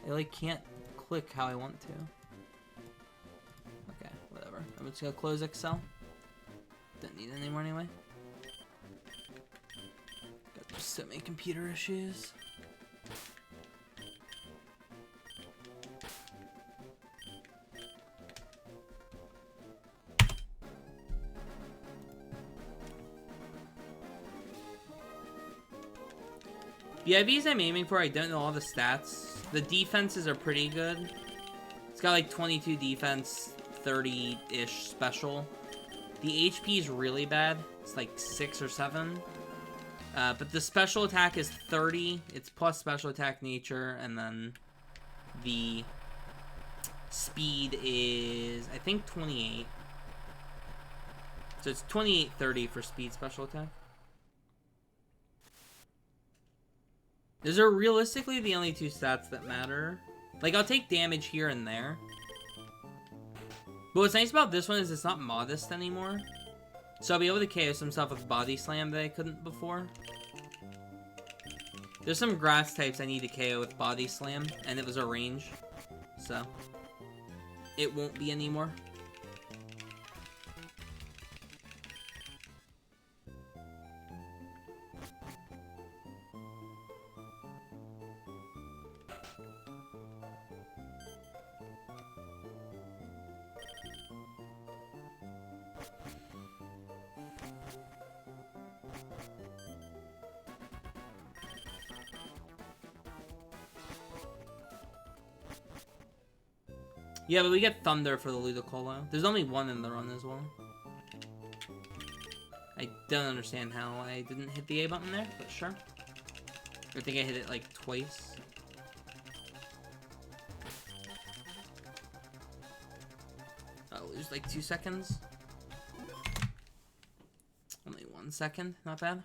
I like can't click how I want to. Okay, whatever. I'm just gonna close Excel. Don't need it anymore anyway. Got so many computer issues. BIVs I'm aiming for, I don't know all the stats. The defenses are pretty good. It's got like 22 defense, 30-ish special. The HP is really bad. It's like 6 or 7. But the special attack is 30. It's plus special attack nature. And then the speed is, I think, 28. So it's 28-30 for speed special attack. Those are realistically the only 2 stats that matter. Like, I'll take damage here and there. But what's nice about this one is it's not modest anymore. So I'll be able to KO some stuff with Body Slam that I couldn't before. There's some grass types I need to KO with Body Slam, and it was a range. So, it won't be anymore. Yeah, but we get Thunder for the Ludicolo. There's only one in the run as well. I don't understand how I didn't hit the A button there, but sure. I think I hit it like twice. I'll lose like 2 seconds. Only 1 second, not bad.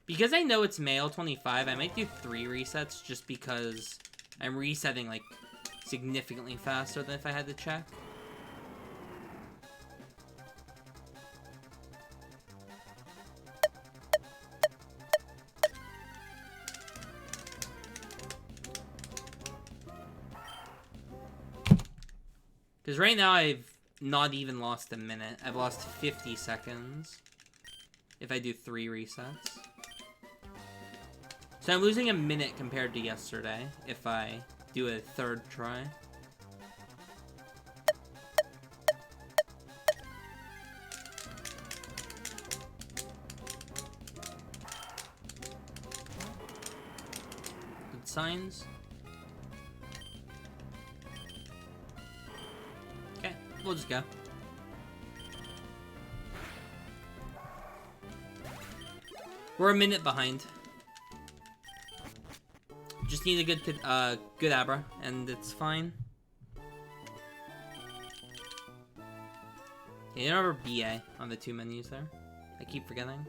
Because I know it's male 25, I might do 3 resets just because I'm resetting like significantly faster than if I had to check. Because right now I've not even lost a minute. I've lost 50 seconds if I do 3 resets. So I'm losing a minute compared to yesterday if I do a 3rd try. Good signs. Okay, we'll just go. We're a minute behind. Just need a good Abra, and it's fine. Yeah, you don't have a BA on the 2 menus there. I keep forgetting.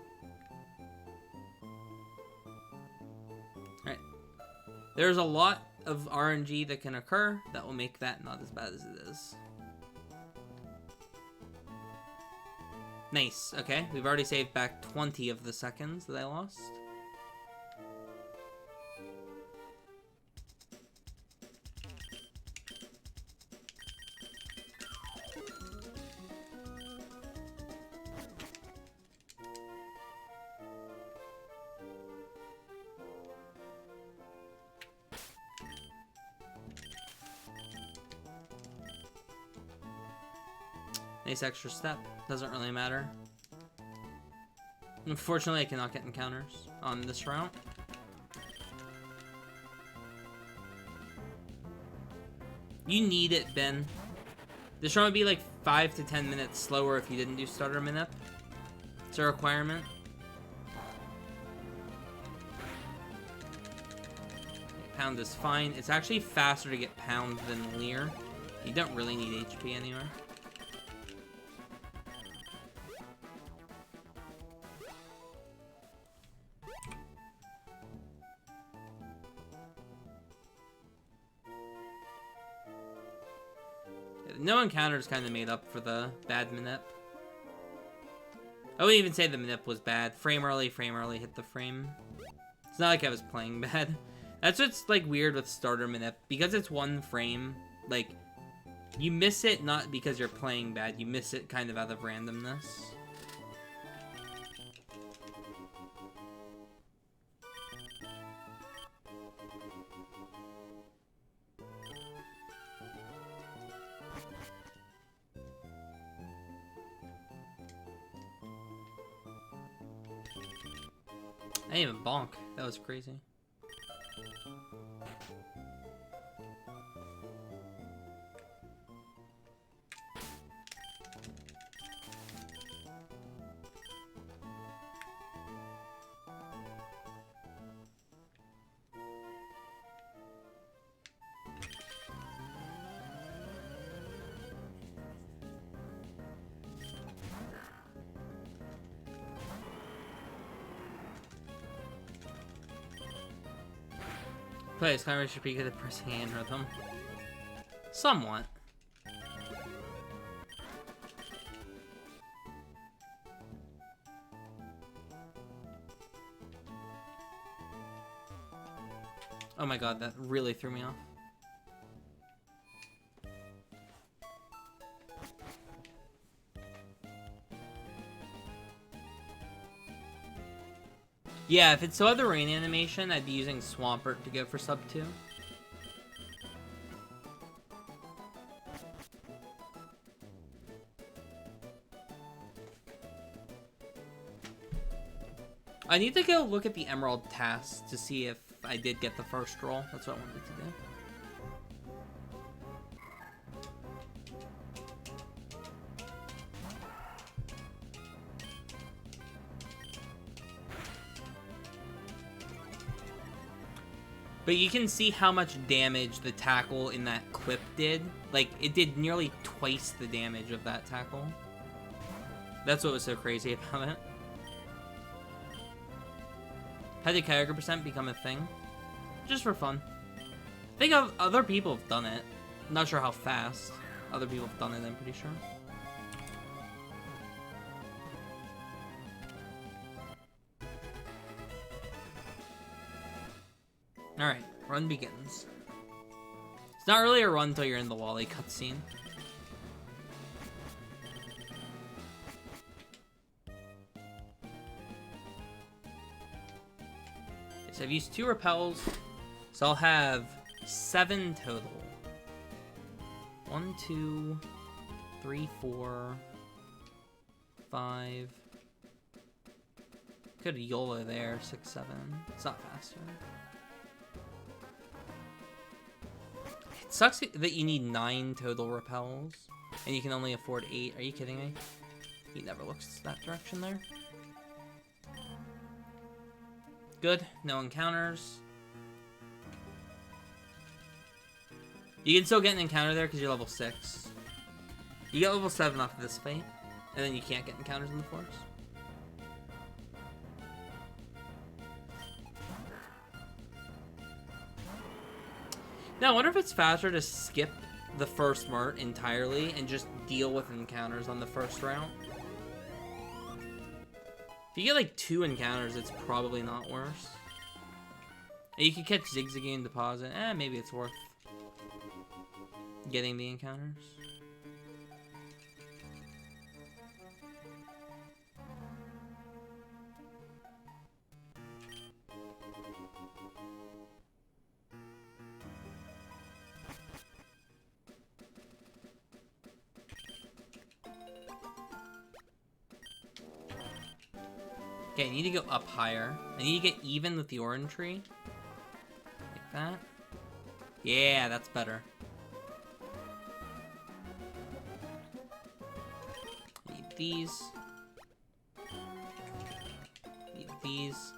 Alright. There's a lot of RNG that can occur that will make that not as bad as it is. Nice, okay. We've already saved back 20 of the seconds that I lost. Nice extra step. Doesn't really matter. Unfortunately, I cannot get encounters on this route. You need it, Ben. This round would be like 5 to 10 minutes slower if you didn't do starter minute. It's a requirement. Pound is fine. It's actually faster to get Pound than Leer. You don't really need HP anywhere. no encounters kind of made up for the bad manip. I wouldn't even say the manip was bad. Frame early hit the frame. It's not like I was playing bad. That's what's, like, weird with starter manip. Because it's one frame, like, you miss it not because you're playing bad. You miss it kind of out of randomness. I didn't even bonk. That was crazy. Players kind of should be good at pressing hand rhythm. Somewhat. Oh my god, that really threw me off. Yeah, if it's so other rain animation, I'd be using Swampert to go for sub 2. I need to go look at the Emerald task to see if I did get the first roll. That's what I wanted to do. But you can see how much damage the tackle in that clip did. Like, it did nearly twice the damage of that tackle. That's what was so crazy about it. How did Kyogre percent become a thing? Just for fun. I think other people have done it. I'm not sure how fast. Other people have done it, I'm pretty sure. Alright, run begins. It's not really a run until you're in the Wally cutscene. So I've used 2 repels, so I'll have 7 total. 1, 2, 3, 4, 5. Could have YOLO there, 6, 7. It's not faster. It sucks that you need 9 total repels, and you can only afford 8. Are you kidding me? He never looks that direction there. Good, no encounters. You can still get an encounter there because you're level 6. You get level 7 off of this fight, and then you can't get encounters in the forest. Now, I wonder if it's faster to skip the first Mert entirely and just deal with encounters on the first route. If you get like 2 encounters, it's probably not worse. And you can catch Zigzagoon and Deposit. Maybe it's worth getting the encounters. Okay, I need to go up higher. I need to get even with the orange tree. Like that. Yeah, that's better. Need these. Need these.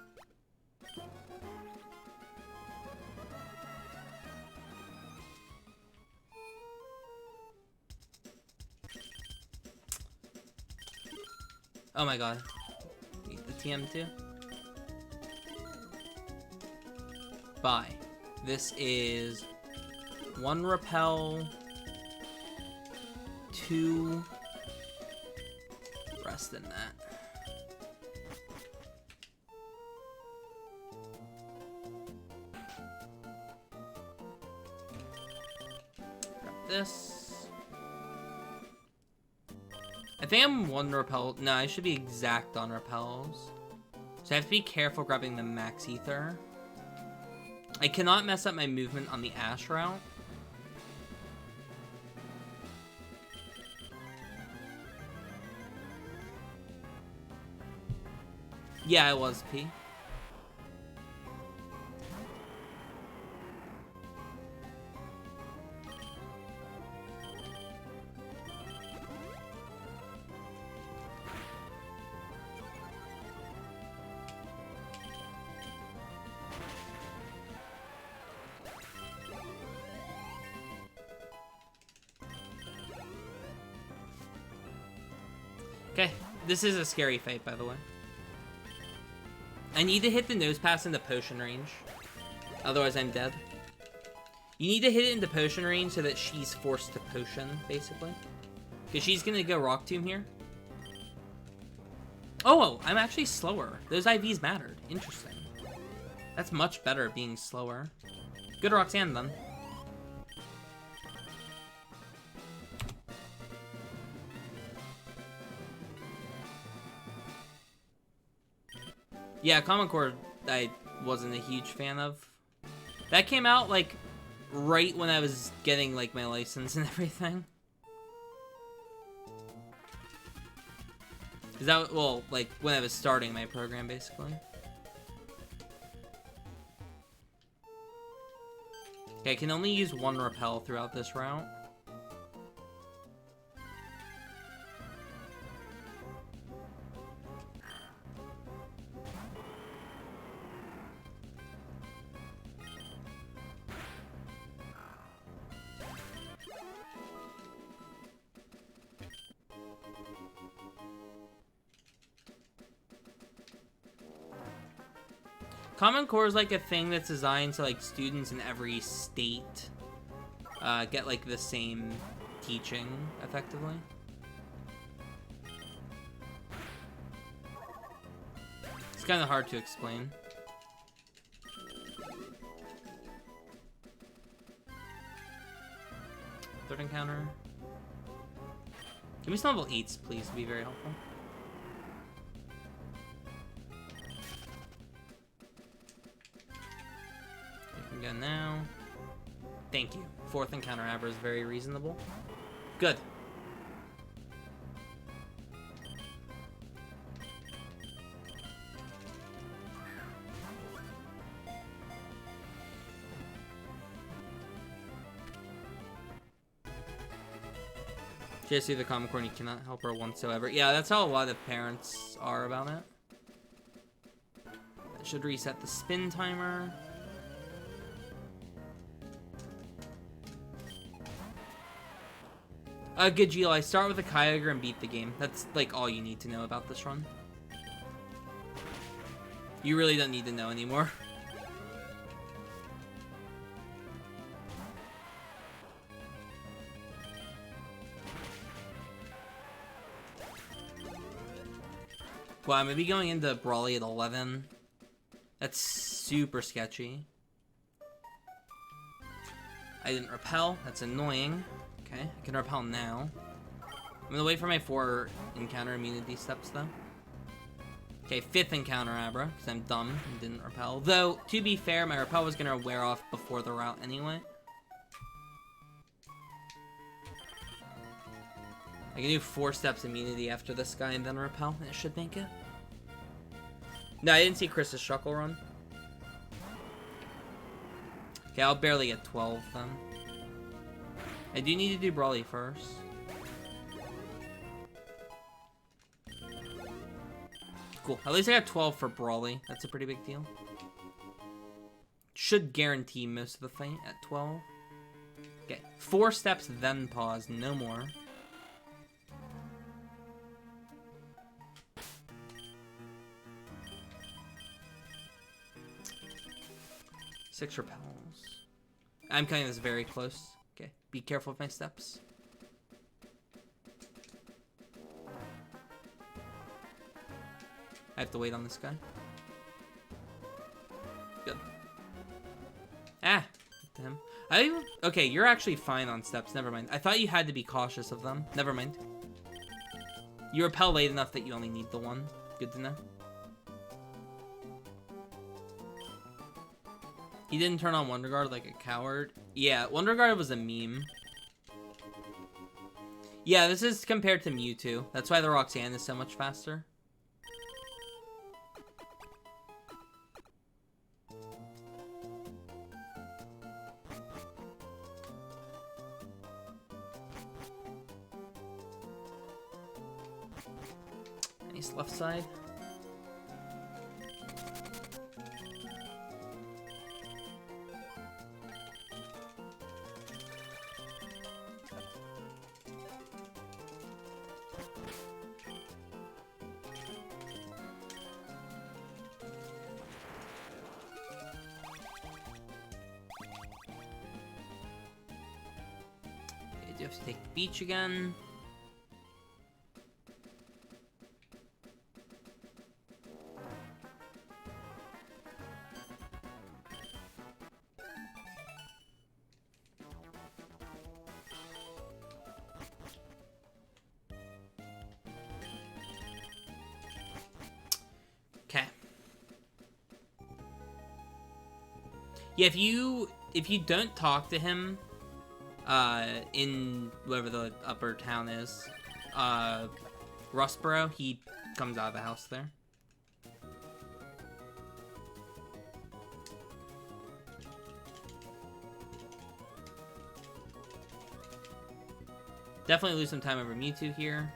Oh my god. TM2. Bye. This is 1 repel, 2 rest in that. Grab this. I think I'm 1 repel. No, I should be exact on repels. So I have to be careful grabbing the max ether. I cannot mess up my movement on the Ash route. Yeah, it was P. Okay, this is a scary fight, by the way. I need to hit the nose pass into potion range. Otherwise, I'm dead. You need to hit it into potion range so that she's forced to potion, basically. Because she's going to go Rock Tomb here. Oh, I'm actually slower. Those IVs mattered. Interesting. That's much better being slower. Good Roxanne, then. Yeah, Common Core I wasn't a huge fan of. That came out, like, right when I was getting, like, my license and everything. Is that, well, like, when I was starting my program, basically. Okay, I can only use 1 repel throughout this route. Common Core is like a thing that's designed so like students in every state get like the same teaching effectively. It's kind of hard to explain. Third encounter. Give me some level 8s, please. It'd be very helpful. Go now. Thank you. 4th encounter Abra is very reasonable. Good. Just see the Common Core and you cannot help her whatsoever. Yeah, that's how a lot of parents are about it. That should reset the spin timer. Good Gila, start with a Kyogre and beat the game. That's, like, all you need to know about this run. You really don't need to know anymore. Wow, I'm maybe going into Brawly at 11. That's super sketchy. I didn't repel. That's annoying. Okay, I can repel now. I'm gonna wait for my 4 encounter immunity steps, though. Okay, 5th encounter Abra, because I'm dumb and didn't repel. Though, to be fair, my repel was gonna wear off before the route anyway. I can do 4 steps immunity after this guy and then repel, and it should make it. No, I didn't see Chris's Shuckle run. Okay, I'll barely get 12 then. I do need to do Brawly first. Cool. At least I got 12 for Brawly. That's a pretty big deal. Should guarantee most of the fight at 12. Okay. 4 steps, then pause. No more. Six repels. I'm cutting this very close. Okay. Be careful with my steps. I have to wait on this guy. Good. Ah, him. Okay, you're actually fine on steps. Never mind. I thought you had to be cautious of them. Never mind. You repel late enough that you only need the one. Good to know. He didn't turn on Wonder Guard like a coward. Yeah, Wonder Guard was a meme. Yeah, this is compared to Mewtwo. That's why the Roxanne is so much faster. Nice left side. Okay, do you have to take the beach again? Okay. Yeah, if you don't talk to him, in whatever the upper town is, Rustboro, he comes out of the house there. Definitely lose some time over Mewtwo here.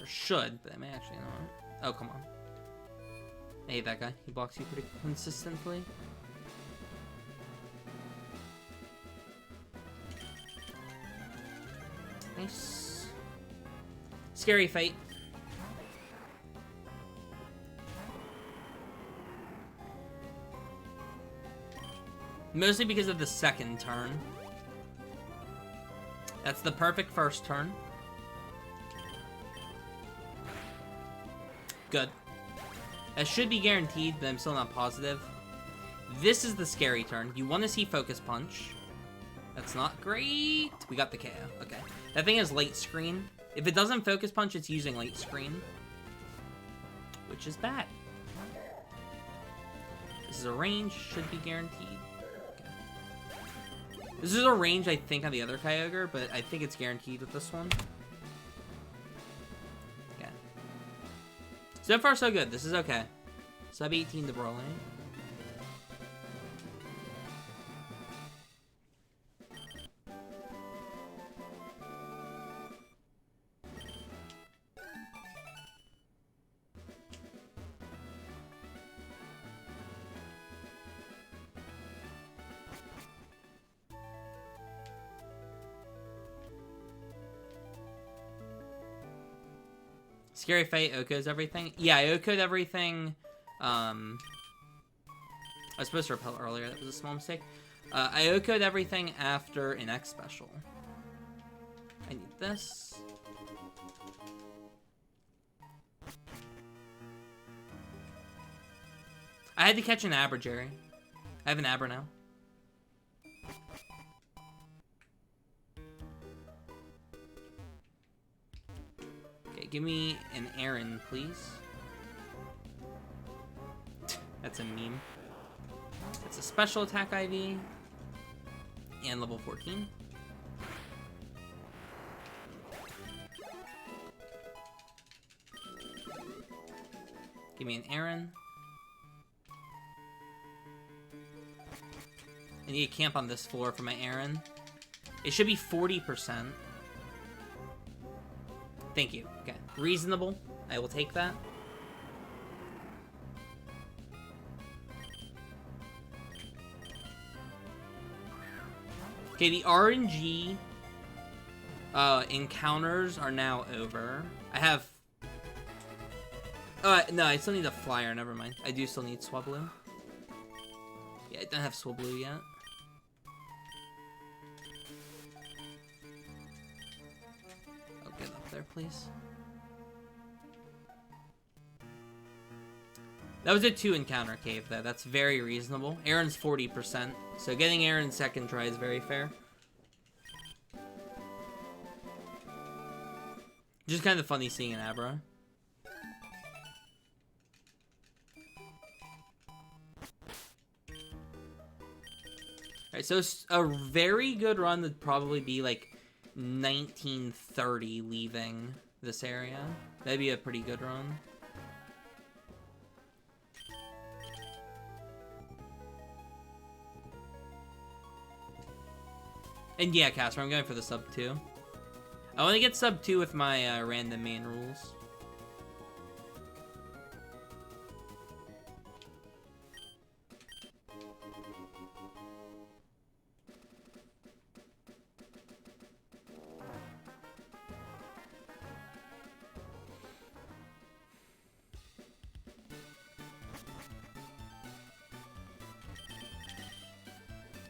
Or should, but I may actually not. Oh, come on. I hate that guy. He blocks you pretty consistently. Nice. Scary fight. Mostly because of the second turn. That's the perfect first turn. Good. That should be guaranteed, but I'm still not positive. This is the scary turn. You want to see Focus Punch. That's not great. We got the KO. Okay. That thing has Light Screen. If it doesn't Focus Punch, it's using Light Screen. Which is bad. This is a range. Should be guaranteed. Okay. This is a range, I think, on the other Kyogre, but I think it's guaranteed with this one. Okay. So far, so good. This is okay. Sub 18 to Broly. Scary Fight Oko's everything. Yeah, I Oko'd everything. I was supposed to repel earlier. That was a small mistake. I Oko'd everything after an X special. I need this. I had to catch an Abra, Jerry. I have an Abra now. Give me an Aaron, please. That's a meme. It's a special attack IV. And level 14. Give me an Aaron. I need to camp on this floor for my Aaron. It should be 40%. Thank you. Okay. Reasonable. I will take that. Okay, the RNG encounters are now over. I have... no, I still need a flyer. Never mind. I do still need Swablu. Yeah, I don't have Swablu yet. Oh, get up there, please. That was a 2-encounter cave, though. That's very reasonable. Aaron's 40%, so getting Aaron's second try is very fair. Just kind of funny seeing an Abra. Alright, so a very good run would probably be like 1930 leaving this area. That'd be a pretty good run. And yeah, Casper, I'm going for the sub 2. I want to get sub 2 with my random main rules.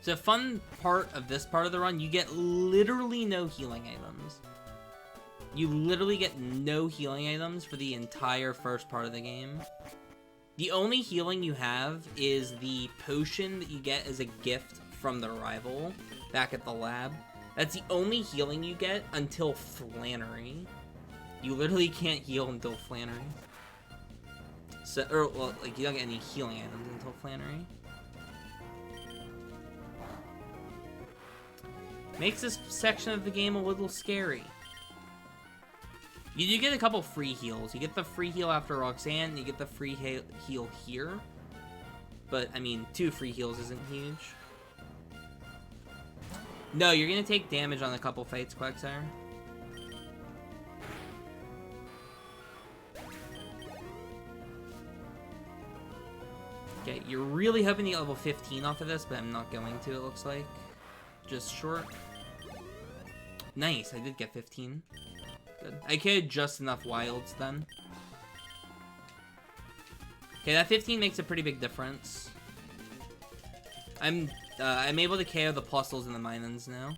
So a fun part of this part of the run, you get literally no healing items. You literally get no healing items for the entire first part of the game. The only healing you have is the potion that you get as a gift from the rival back at the lab. That's the only healing you get until Flannery. You literally can't heal until Flannery. So, or, well, like, you don't get any healing items until Flannery. Makes this section of the game a little scary. You do get a couple free heals. You get the free heal after Roxanne, and you get the free heal here. But, I mean, 2 free heals isn't huge. No, you're gonna take damage on a couple fights, Quagsire. Okay, you're really hoping to get level 15 off of this, but I'm not going to, it looks like. Just short. Nice, I did get 15. Good. I killed just enough wilds then. Okay, that 15 makes a pretty big difference. I'm able to KO the Pustles and the Minans now.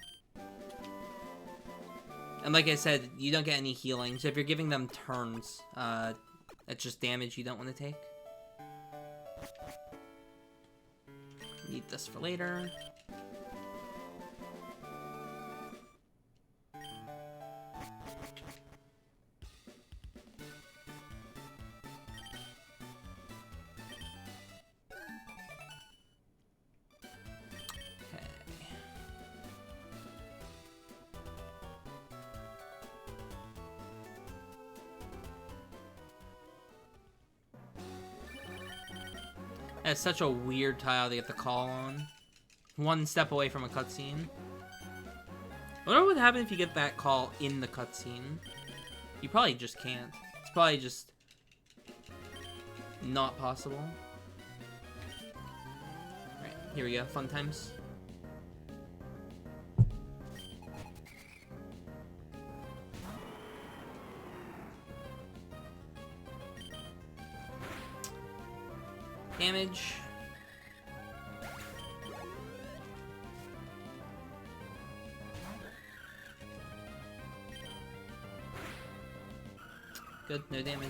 And like I said, you don't get any healing, so if you're giving them turns, that's just damage you don't want to take. Need this for later. That's such a weird tile to get the call on. One step away from a cutscene. I wonder what would happen if you get that call in the cutscene. You probably just can't. It's probably just not possible. Alright, here we go. Fun times. Damage. Good, no damage.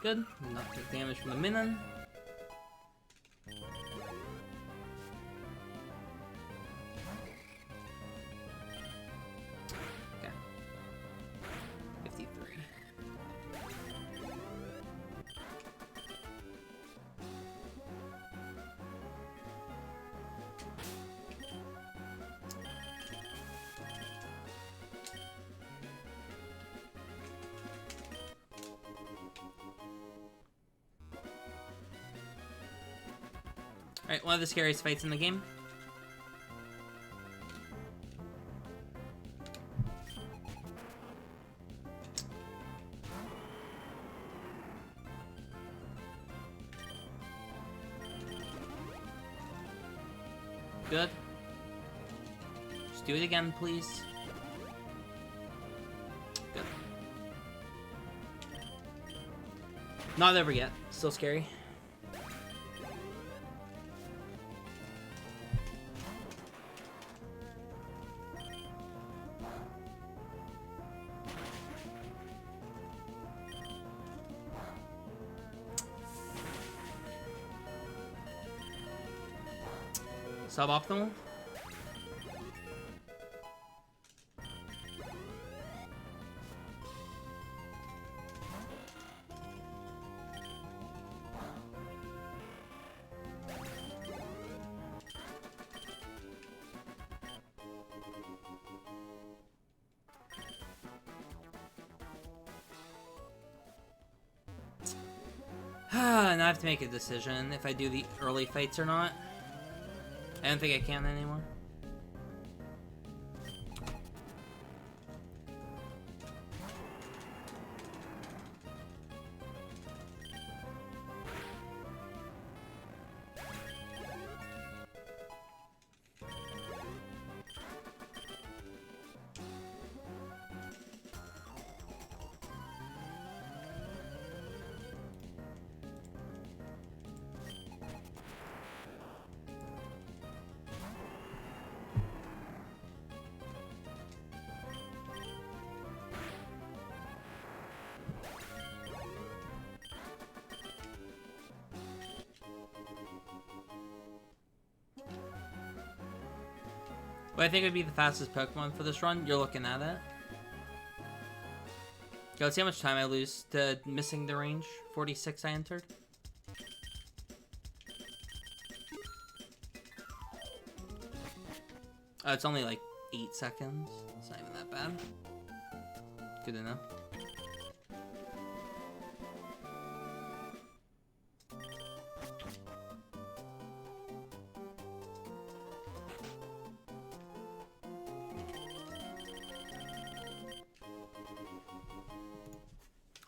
Good. Not take damage from the minion. Okay. 53. Alright, one of the scariest fights in the game. Good. Just do it again, please. Not over yet. Still scary. Suboptimal? Now I have to make a decision if I do the early fights or not. I don't think I can anymore. What I think would be the fastest Pokemon for this run, you're looking at it. Okay, let's see how much time I lose to missing the range. 46 I entered. Oh, it's only like 8 seconds. It's not even that bad. Good to know.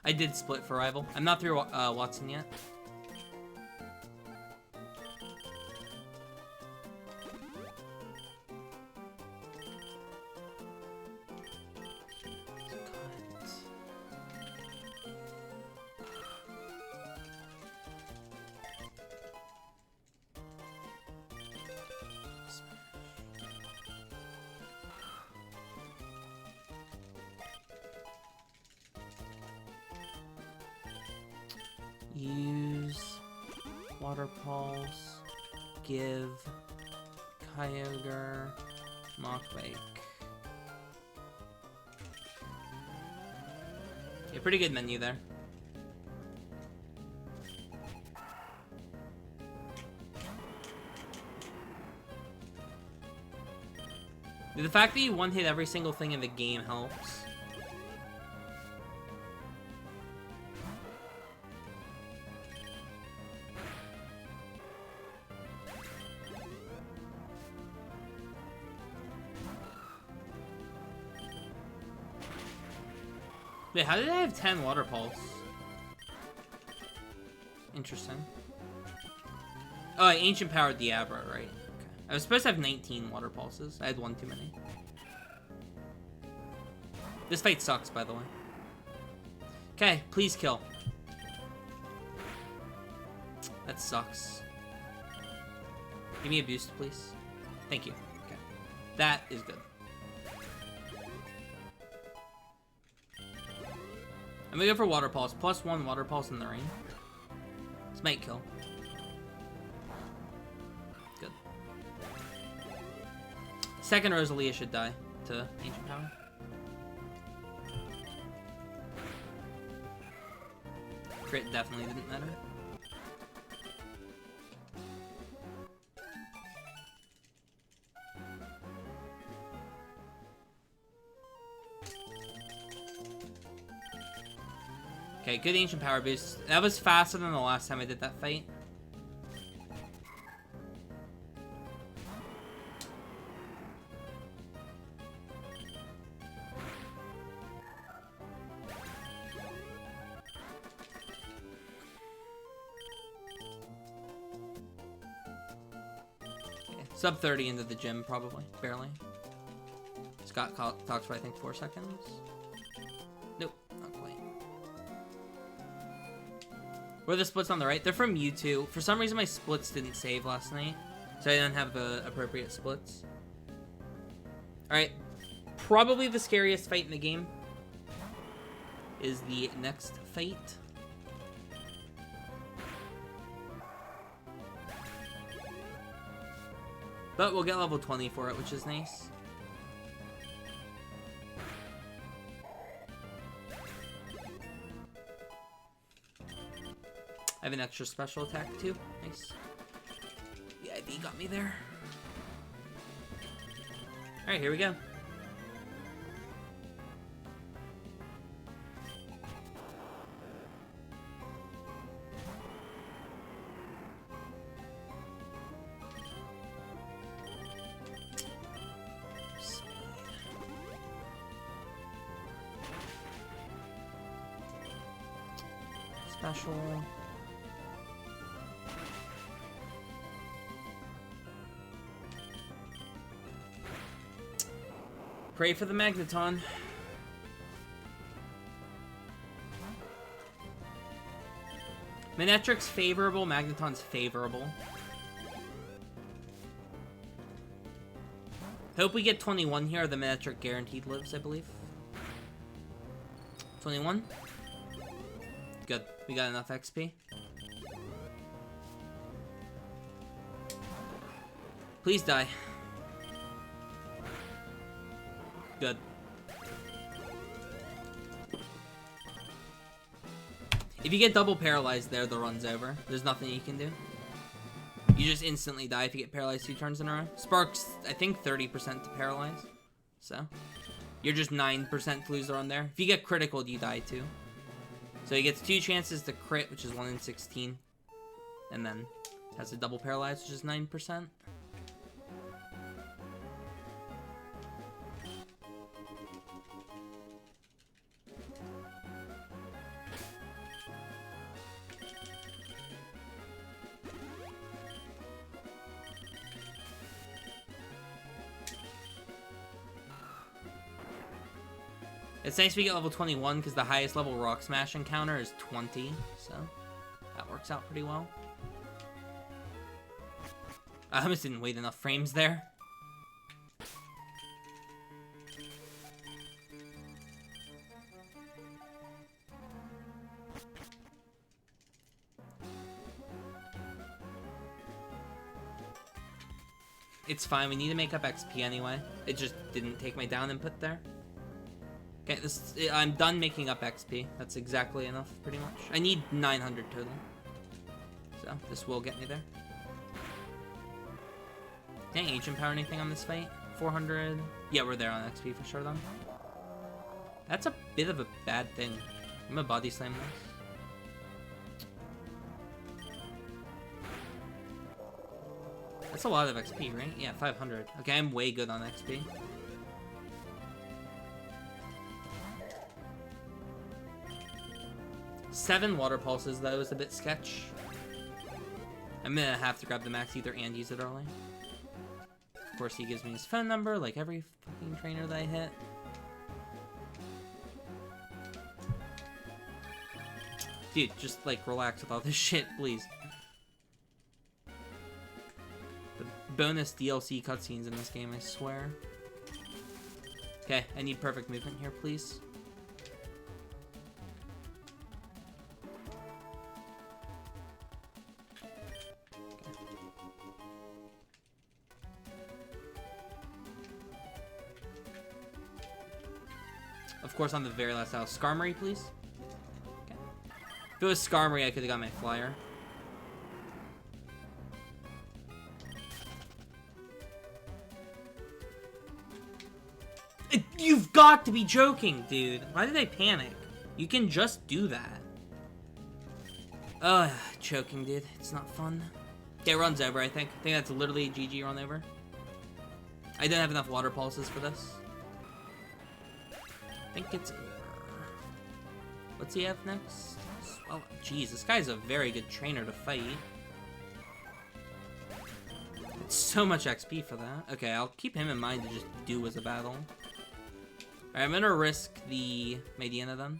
I did split for rival. I'm not through Watson yet. Use Water Pulse, give Kyogre, Mach Bike. Yeah, pretty good menu there. The fact that you one-hit every single thing in the game helps. Wait, how did I have 10 Water Pulse? Interesting. Oh, I Ancient Powered Diabra, right? Okay. I was supposed to have 19 Water Pulses. I had one too many. This fight sucks, by the way. Okay, please kill. That sucks. Give me a boost, please. Thank you. Okay. That is good. I'm gonna go for Water Pulse. +1 Water Pulse in the rain. This might kill. Good. Second Rosalia should die to Ancient Power. Crit definitely didn't matter. Okay, good Ancient Power boost. That was faster than the last time I did that fight. Okay, sub 30 into the gym, probably. Barely. Scott talks for, I think, 4 seconds. Nope, not quite. Where are the splits on the right? They're from Mewtwo. For some reason, my splits didn't save last night, so I didn't have the appropriate splits. Alright. Probably the scariest fight in the game is the next fight. But we'll get level 20 for it, which is nice. I have an extra special attack too. Nice. The IV got me there. Alright, here we go. Special. Pray for the Magneton. Manectric's favorable, Magneton's favorable. Hope we get 21 here. The Manectric guaranteed lives, I believe. 21? Good. We got enough XP. Please die. Good. If you get double paralyzed there, the run's over. There's nothing you can do. You just instantly die if you get paralyzed 2 turns in a row. Spark's, I think, 30% to paralyze. So, you're just 9% to lose the run there. If you get critical, you die too. So he gets 2 chances to crit, which is 1 in 16. And then has a double paralyze, which is 9%. It's nice we get level 21 because the highest level Rock Smash encounter is 20, so that works out pretty well. I almost didn't wait enough frames there. It's fine, we need to make up XP anyway. It just didn't take my down input there. Okay, I'm done making up XP. That's exactly enough, pretty much. I need 900 total. So, this will get me there. Dang, Ancient Power anything on this fight? 400? Yeah, we're there on XP for sure, then. That's a bit of a bad thing. I'm gonna body slam this. That's a lot of XP, right? Yeah, 500. Okay, I'm way good on XP. Seven water pulses, though, is a bit sketch. I'm gonna have to grab the max ether and use it early. Of course, he gives me his phone number, like every fucking trainer that I hit. Dude, just, like, relax with all this shit, please. The bonus DLC cutscenes in this game, I swear. Okay, I need perfect movement here, please. Of course, on the very last house. Skarmory, please. Okay. If it was Skarmory, I could have got my flyer. You've got to be joking, dude. Why did I panic? You can just do that. Ugh, choking, dude. It's not fun. Okay, run's over, I think. I think that's literally a GG run over. I didn't have enough water pulses for this. I think it's over. What's he have next? Oh, jeez, this guy's a very good trainer to fight. It's so much XP for that. Okay, I'll keep him in mind to just do as a battle. Alright, I'm gonna risk the Mediana then.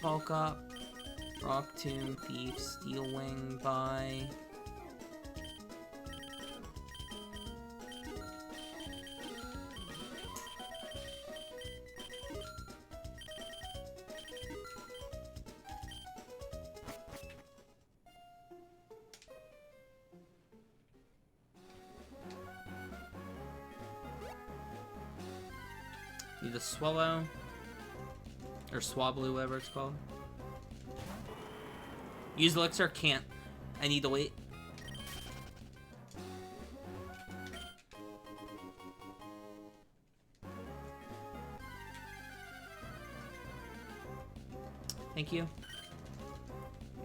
Bulk Up, Rock Tomb, Thief, Steel Wing, buy. Need a Swallow. Or Swablu, whatever it's called. Use Elixir? Can't. I need to wait. Thank you.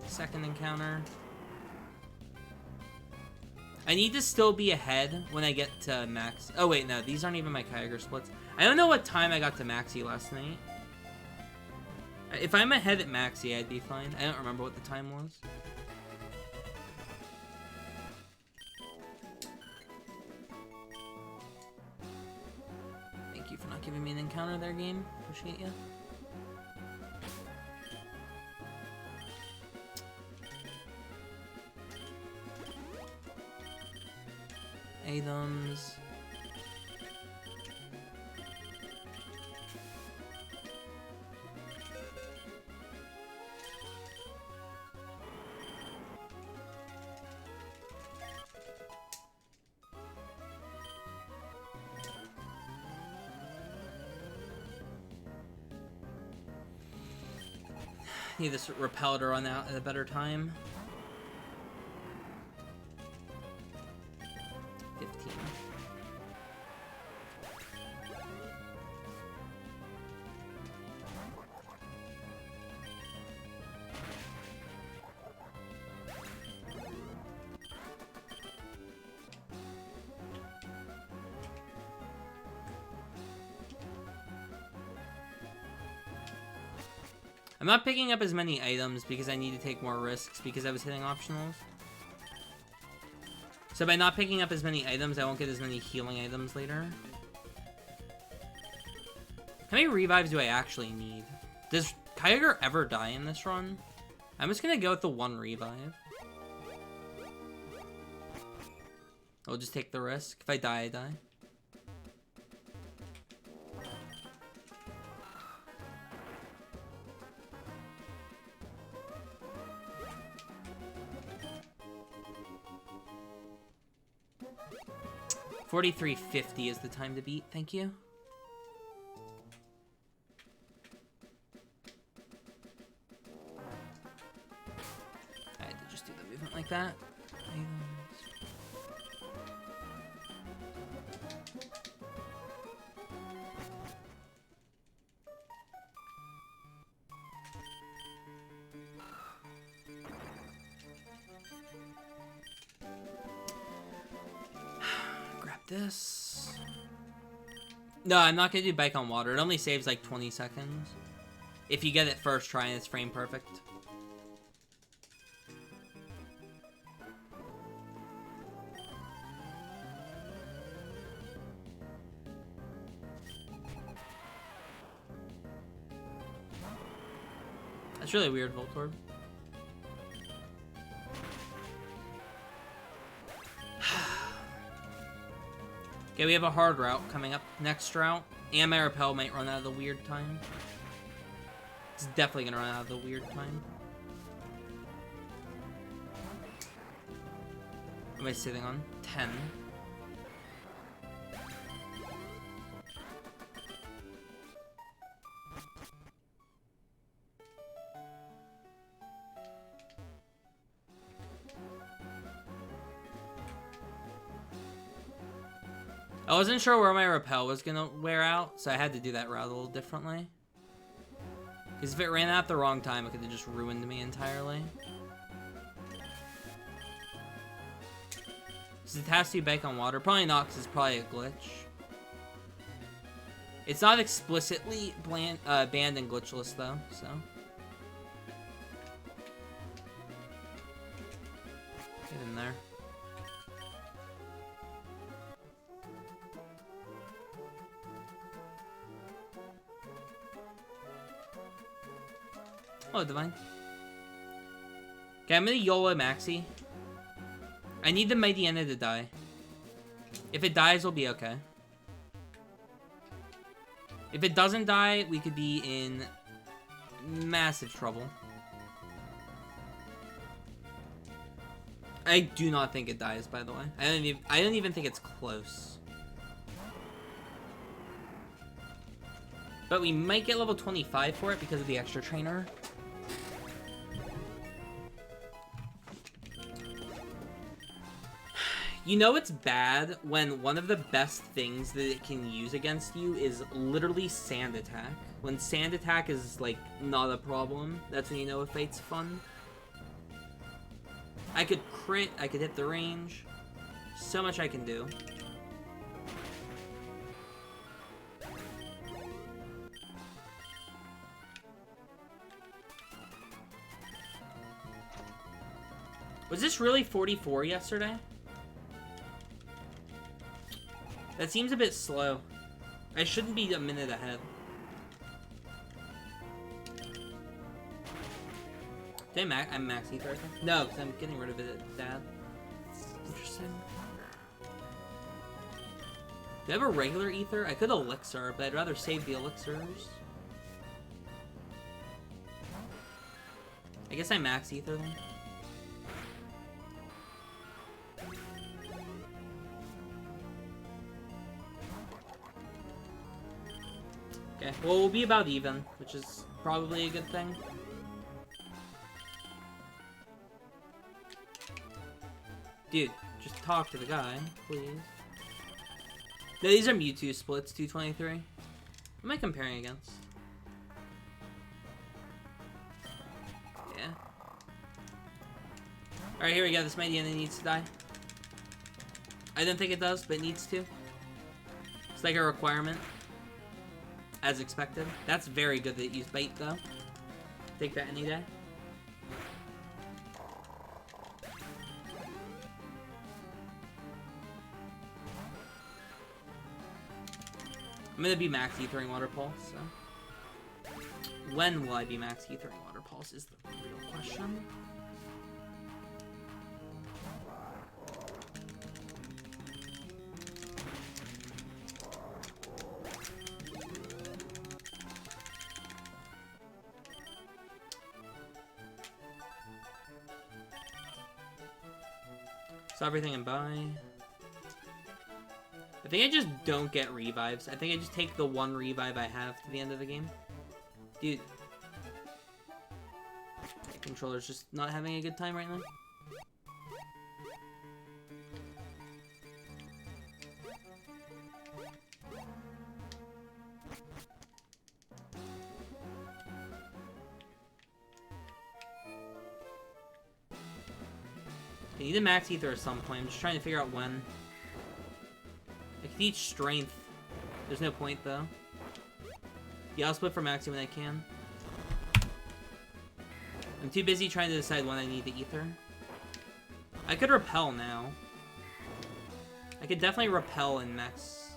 Second encounter. I need to still be ahead when I get to max. Oh wait, no, these aren't even my Kyogre splits. I don't know what time I got to Maxi last night. If I'm ahead at Maxi, I'd be fine. I don't remember what the time was. Thank you for not giving me an encounter there, game. Appreciate you. Items. Need this repel to run out at a better time. 15. I'm not picking up as many items because I need to take more risks because I was hitting optionals. So by not picking up as many items, I won't get as many healing items later. How many revives do I actually need? Does Kyogre ever die in this run? I'm just gonna go with the 1 revive. I'll just take the risk. If I die, I die. $43.50 is the time to beat. Thank you. I had to just do the movement like that. This. No, I'm not gonna do bike on water. It only saves like 20 seconds. If you get it first try and it's frame perfect. That's really weird, Voltorb. Okay, we have a hard route coming up next route. And my repel might run out of the weird time. It's definitely gonna run out of the weird time. What am I sitting on? 10. I wasn't sure where my repel was gonna wear out, so I had to do that route a little differently. Because if it ran out at the wrong time, it could have just ruined me entirely. Does it have to be bike on water? Probably not, because it's probably a glitch. It's not explicitly banned and glitchless, though, so. Get in there. Oh, Divine. Okay, I'm gonna YOLO Maxi. I need the Mightyena to die. If it dies, we'll be okay. If it doesn't die, we could be in massive trouble. I do not think it dies, by the way. I don't even think it's close. But we might get level 25 for it because of the extra trainer. You know it's bad when one of the best things that it can use against you is literally Sand Attack. When Sand Attack is, like, not a problem, that's when you know a fight's fun. I could crit, I could hit the range. So much I can do. Was this really 44 yesterday? That seems a bit slow. I shouldn't be a minute ahead. Did I'm max ether, I think? No, because I'm getting rid of it at Dad. Interesting. Do I have a regular ether? I could elixir, but I'd rather save the elixirs. I guess I max ether then. Okay, well, we'll be about even, which is probably a good thing. Dude, just talk to the guy, please. No, these are Mewtwo splits, 223. What am I comparing against? Yeah. Alright, here we go. This Mightyena needs to die. I don't think it does, but it needs to. It's like a requirement. As expected. That's very good that it used bait, though. Take that any day. I'm gonna be max ethering Water Pulse, so... When will I be max ethering Water Pulse is the real question. So everything and buy. I think I just don't get revives. I think I just take the one revive I have to the end of the game. Dude. My controller's just not having a good time right now. I need a max ether at some point. I'm just trying to figure out when. I can eat strength. There's no point, though. Yeah, I'll split for maxi when I can. I'm too busy trying to decide when I need the ether. I could repel now. I could definitely repel in max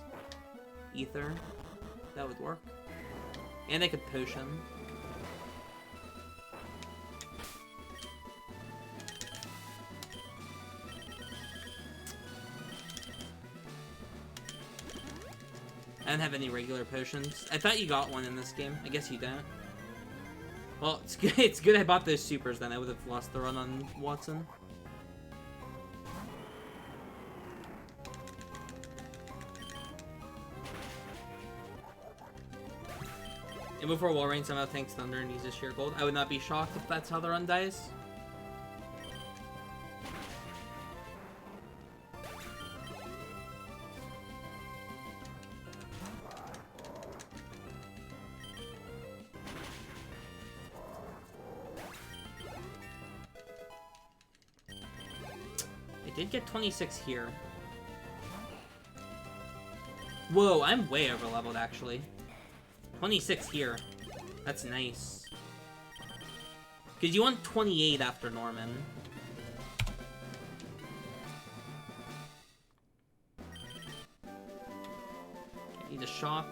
ether. That would work. And I could potion. I don't have any regular potions. I thought you got one in this game. I guess you don't. Well, it's good. It's good I bought those supers. Then I would have lost the run on Watson. And before Walrein somehow tanks Thunder and uses sheer gold, I would not be shocked if that's how the run dies. Did get 26 here. Whoa, I'm way over leveled actually. 26 here. That's nice. Because you want 28 after Norman. I need a shop.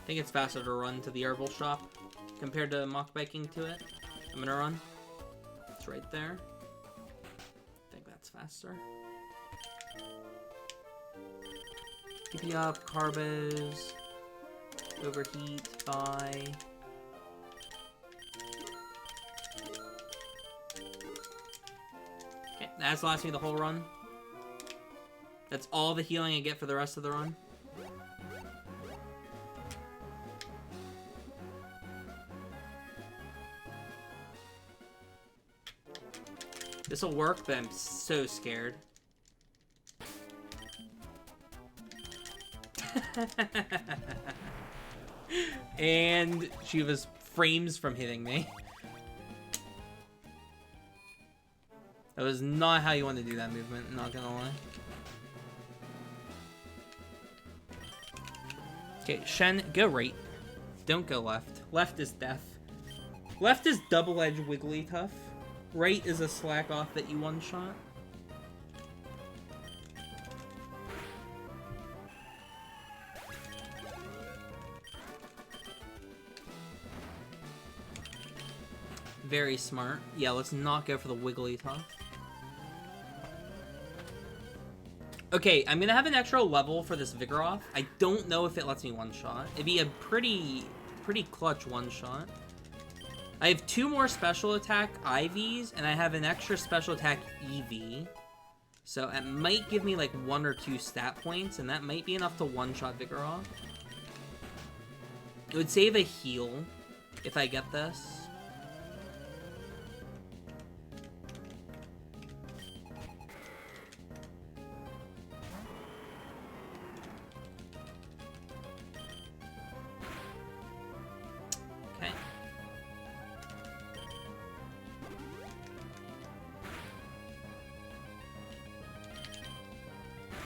I think it's faster to run to the herbal shop compared to mock biking to it. I'm gonna run. It's right there. I think that's faster. PP up, carbos, overheat, buy. Okay, that's lasting me the whole run. That's all the healing I get for the rest of the run. This'll work, but I'm so scared. And she was frames from hitting me. That was not how you want to do that movement, not gonna lie. Okay, Shen, go right. Don't go left. Left is death. Left is double-edged wiggly tough. Right is a slack off that you one-shot. Very smart. Yeah, let's not go for the wiggly tough. Okay, I'm gonna have an extra level for this Vigoroth. I don't know if it lets me one-shot. It'd be a pretty clutch one-shot. I have 2 more special attack IVs, and I have an extra special attack EV. So it might give me like 1 or 2 stat points, and that might be enough to one-shot Vigoroth. It would save a heal if I get this.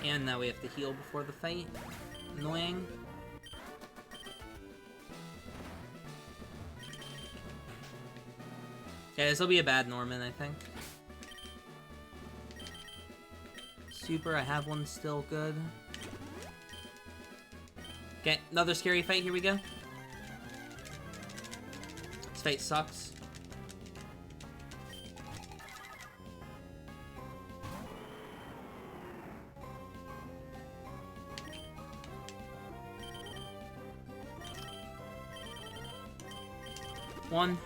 And now we have to heal before the fight. Annoying. Yeah, this will be a bad Norman, I think. Super, I have one still, good. Okay, another scary fight, here we go. This fight sucks. One.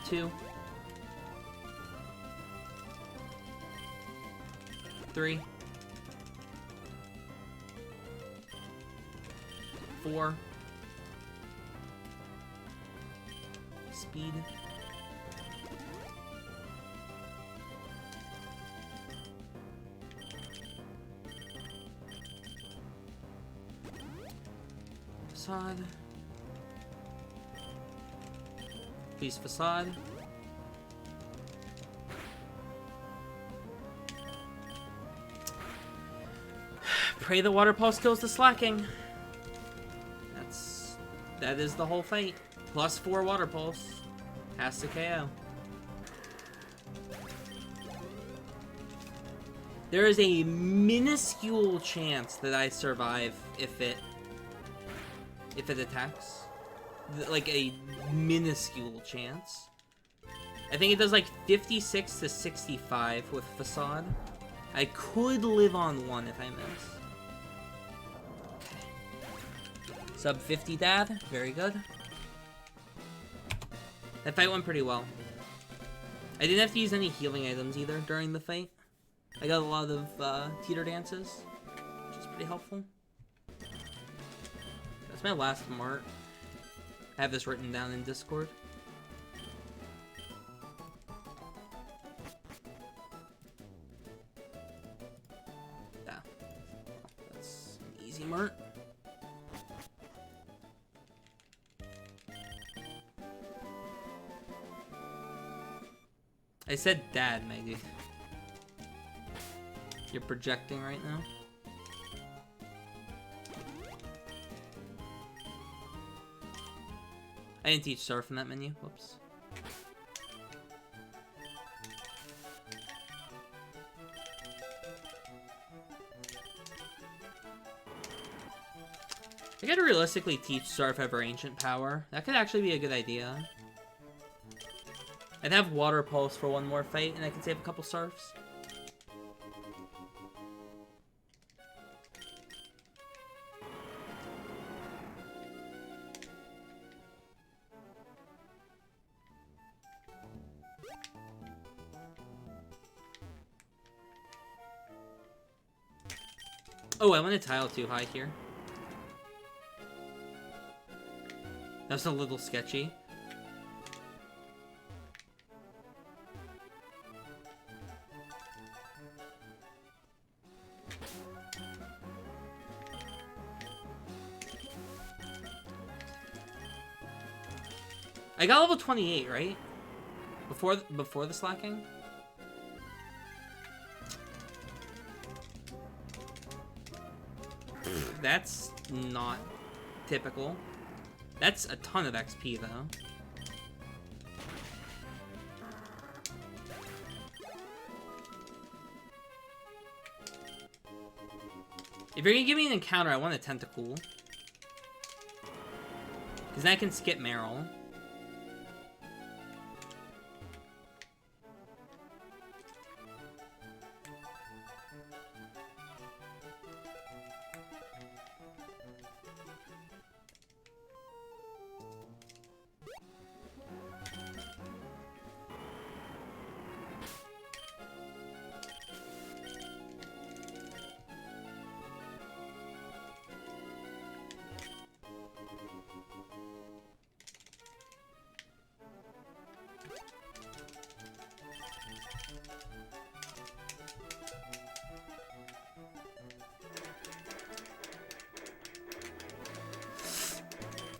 2. 3. 4. Speed. 'Facade. Please, Facade. Pray the water pulse kills the slacking. That is the whole fight. Plus 4 water pulse. Has to KO. There is a minuscule chance that I survive if it attacks. Like a minuscule chance. I think it does like 56 to 65 with Facade. I could live on 1 if I miss. Sub 50 dad, very good. That fight went pretty well. I didn't have to use any healing items either during the fight. I got a lot of teeter dances, which is pretty helpful. That's my last mart. I have this written down in Discord. Yeah. That's an easy mart. I said dad, Maggie. You're projecting right now? I didn't teach surf in that menu. Whoops. I could realistically teach Surf over Ancient Power. That could actually be a good idea. I'd have Water Pulse for one more fight, and I could save a couple Surfs. Oh, I went a tile too high here. That's a little sketchy. I got level 28, right? Before the slacking? That's not typical. That's a ton of XP, though. If you're gonna give me an encounter, I want a Tentacool. Because then I can skip Meryl.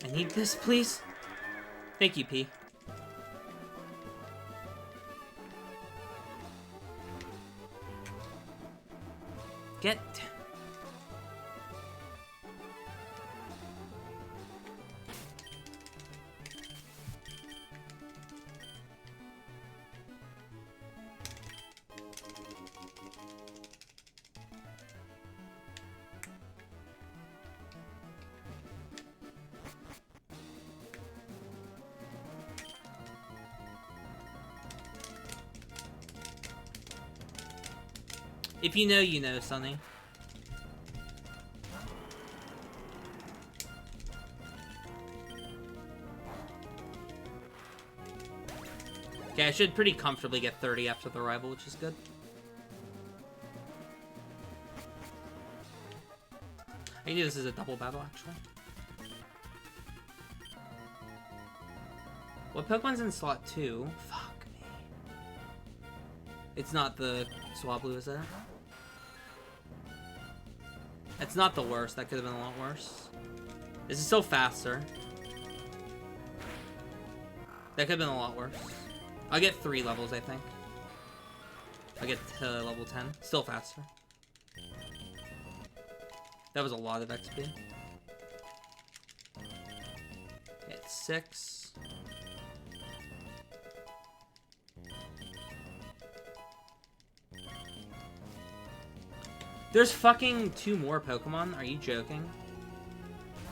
I need this, please. Thank you, P. Get... If you know, you know, Sonny. Okay, I should pretty comfortably get 30 after the rival, which is good. I knew this is a double battle, actually. What Pokemon's in slot 2? Fuck me. It's not the Swablu, is it? It's not the worst. That could have been a lot worse. This is still faster. That could have been a lot worse. I'll get 3 levels, I think. I'll get to level 10. Still faster. That was a lot of XP. Get 6. There's fucking 2 more Pokemon? Are you joking?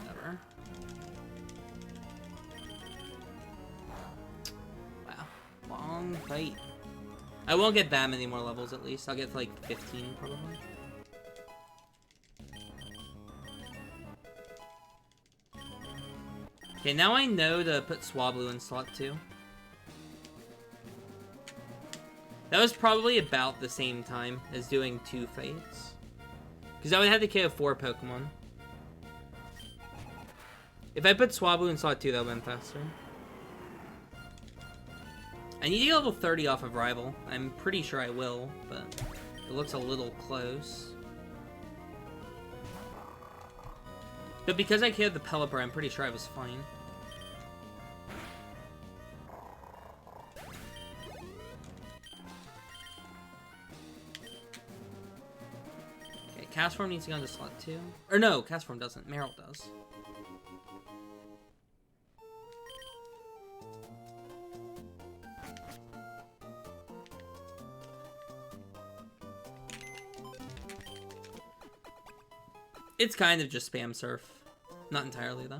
Whatever. Wow. Long fight. I won't get that many more levels, at least. I'll get to, like, 15, probably. Okay, now I know to put Swablu in slot 2. That was probably about the same time as doing 2 fights. Because I would have to KO 4 Pokemon. If I put Swablu in slot 2, that would have been faster. I need to get level 30 off of Rival. I'm pretty sure I will, but it looks a little close. But because I KO'd the Pelipper, I'm pretty sure I was fine. Castform needs to go into slot 2. Or no, Castform doesn't. Meryl does. It's kind of just spam surf. Not entirely, though.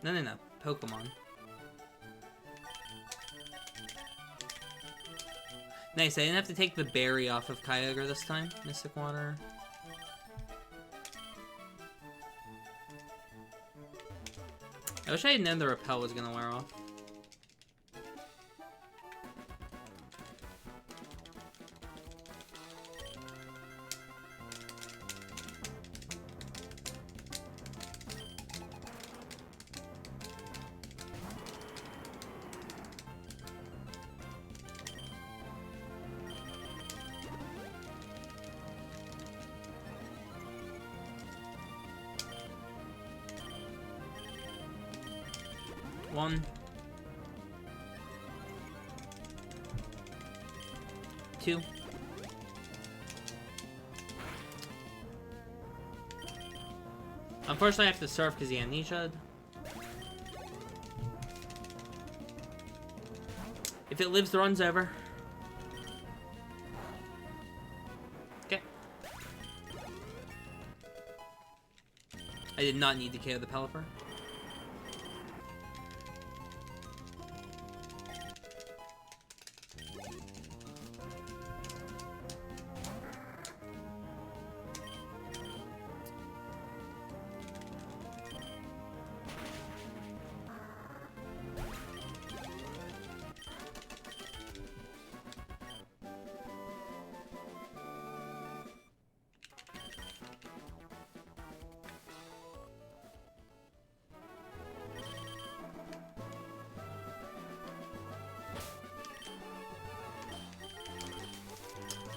No. Pokemon. Nice, I didn't have to take the berry off of Kyogre this time. Mystic Water. I wish I had known the Repel was gonna wear off. One. Two. Unfortunately, I have to surf because he amnesia'd. If it lives, the run's over. Okay. I did not need to KO the Pelipper.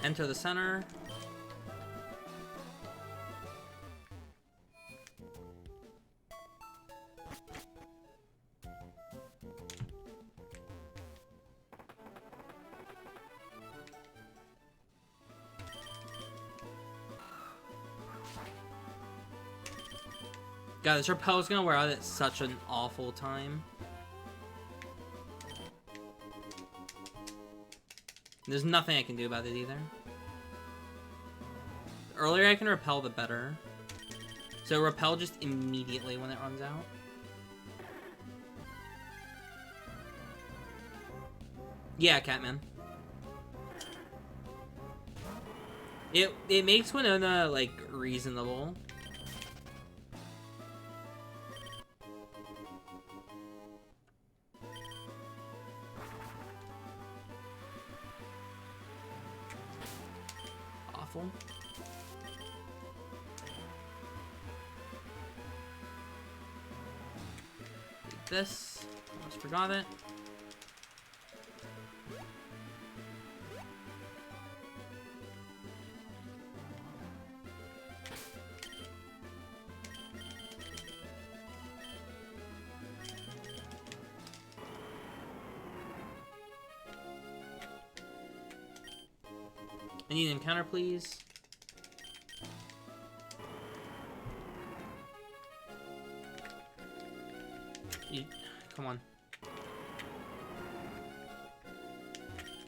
Enter the center. God, this Repel's gonna wear out at such an awful time. There's nothing I can do about it either. The earlier I can Repel, the better. So Repel just immediately when it runs out. Yeah, Catman. It makes Winona, like, reasonable. Awful. Read this. Almost forgot it. I need an encounter, please. Come on.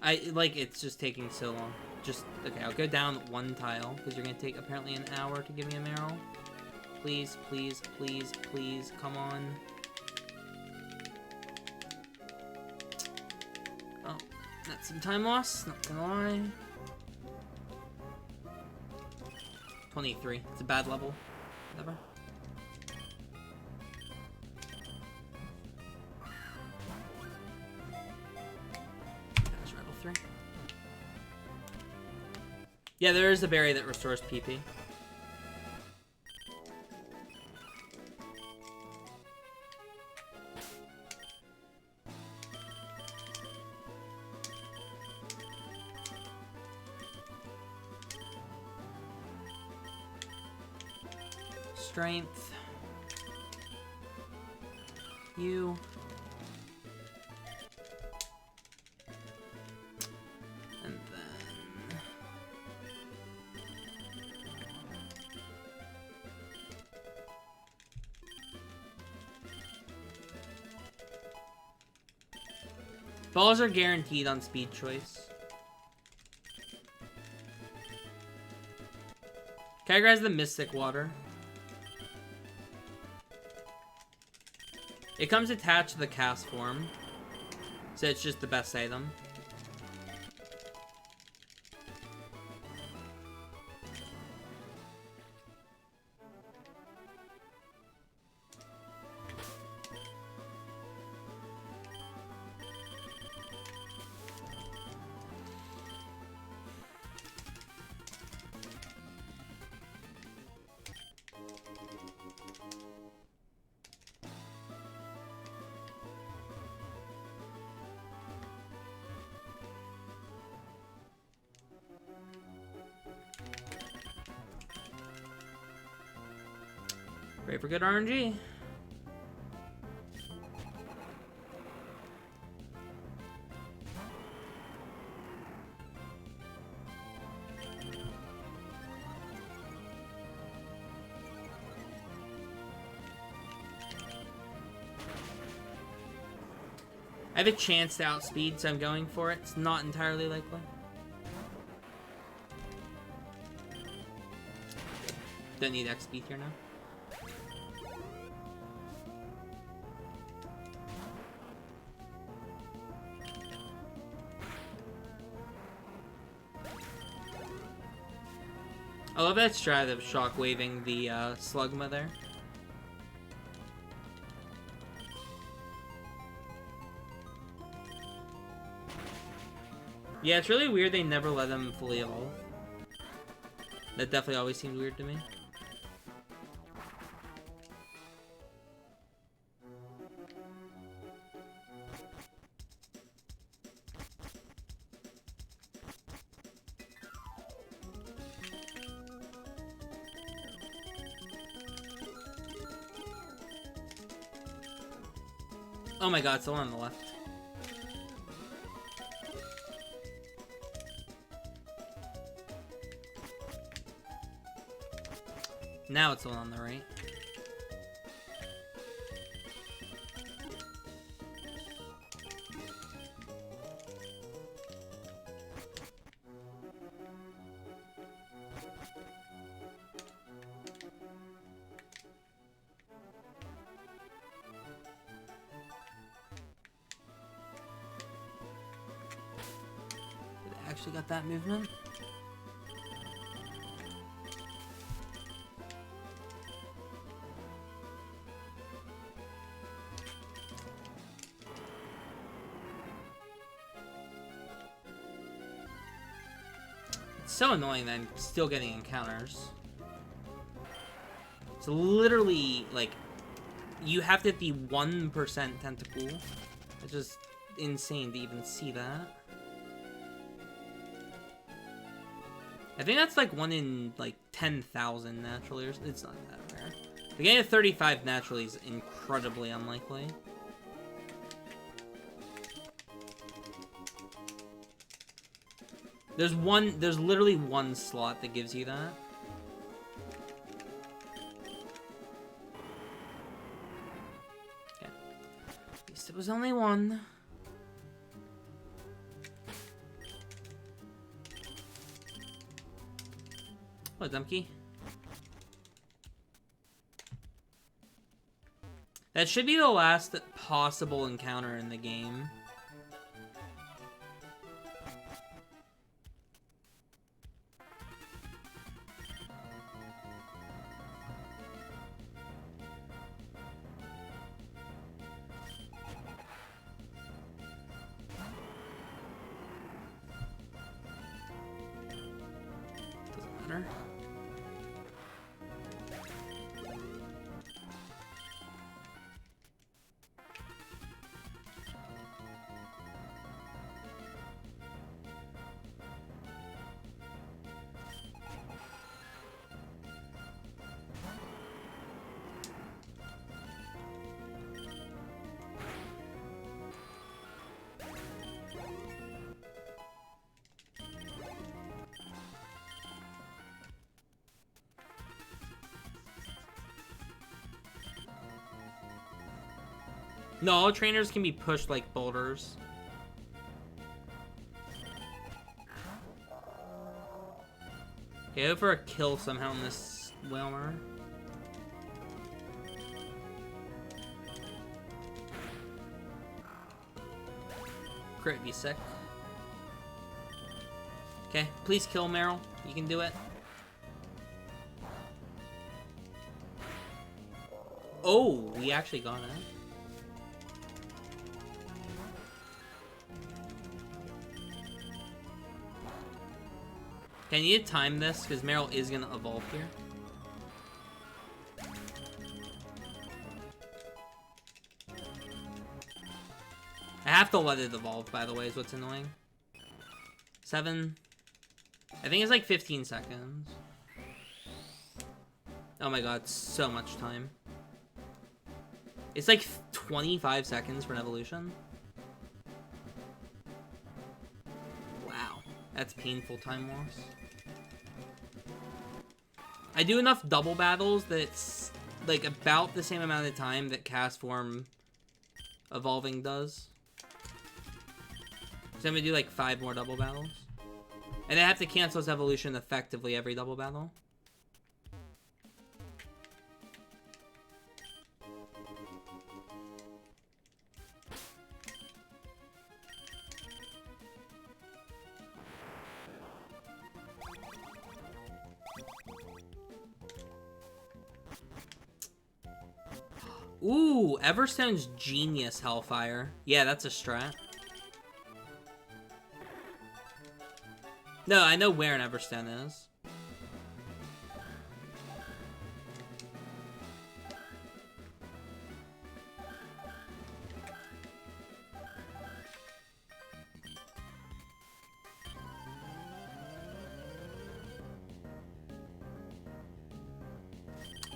It's just taking so long. Just, okay, I'll go down one tile, because you're going to take apparently an hour to give me a Meryl. Please, please, please, please, come on. Oh, that's some time loss, not gonna lie. 23. It's a bad level. Whatever. That's level 3. Yeah, there is a berry that restores PP. Strength. You. And then... balls are guaranteed on speed choice. Kyogre has the Mystic Water. It comes attached to the cast form, so it's just the best item. Great for good RNG. I have a chance to outspeed, so I'm going for it. It's not entirely likely. Don't need XP here now. I love that strat of shockwaving the Slugma there. Yeah, it's really weird they never let him fully evolve. That definitely always seemed weird to me. Oh my god, it's the one on the left. Now it's the one on the right. Actually got that movement. It's so annoying that I'm still getting encounters. It's literally like you have to hit the 1% tentacle. It's just insane to even see that. I think that's like 1 in like 10,000 naturally, or it's not that rare. The getting a 35 naturally is incredibly unlikely. There's literally one slot that gives you that. Okay. At least it was only one. Oh, Dumpkey. That should be the last possible encounter in the game. Doesn't matter. No, all trainers can be pushed like boulders. Okay, go for a kill somehow in this Whalmer. Crit would be sick. Okay, please kill Meryl. You can do it. Oh, we actually got it. Okay, I need to time this, because Meryl is going to evolve here. I have to let it evolve, by the way, is what's annoying. 7. I think it's like 15 seconds. Oh my god, so much time. It's like 25 seconds for an evolution. Wow, that's painful time loss. I do enough double battles that it's like about the same amount of time that cast form evolving does. So I'm gonna do like 5 more double battles. And I have to cancel this evolution effectively every double battle. Ooh, Everstone's genius Hellfire. Yeah, that's a strat. No, I know where an Everstone is.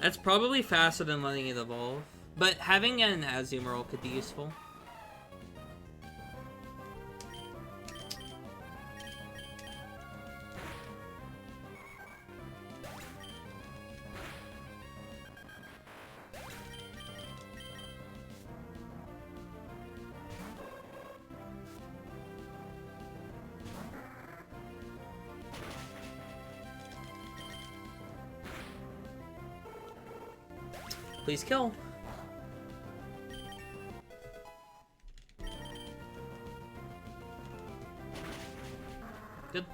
That's probably faster than letting it evolve. But having an Azumarill could be useful. Please kill. Good.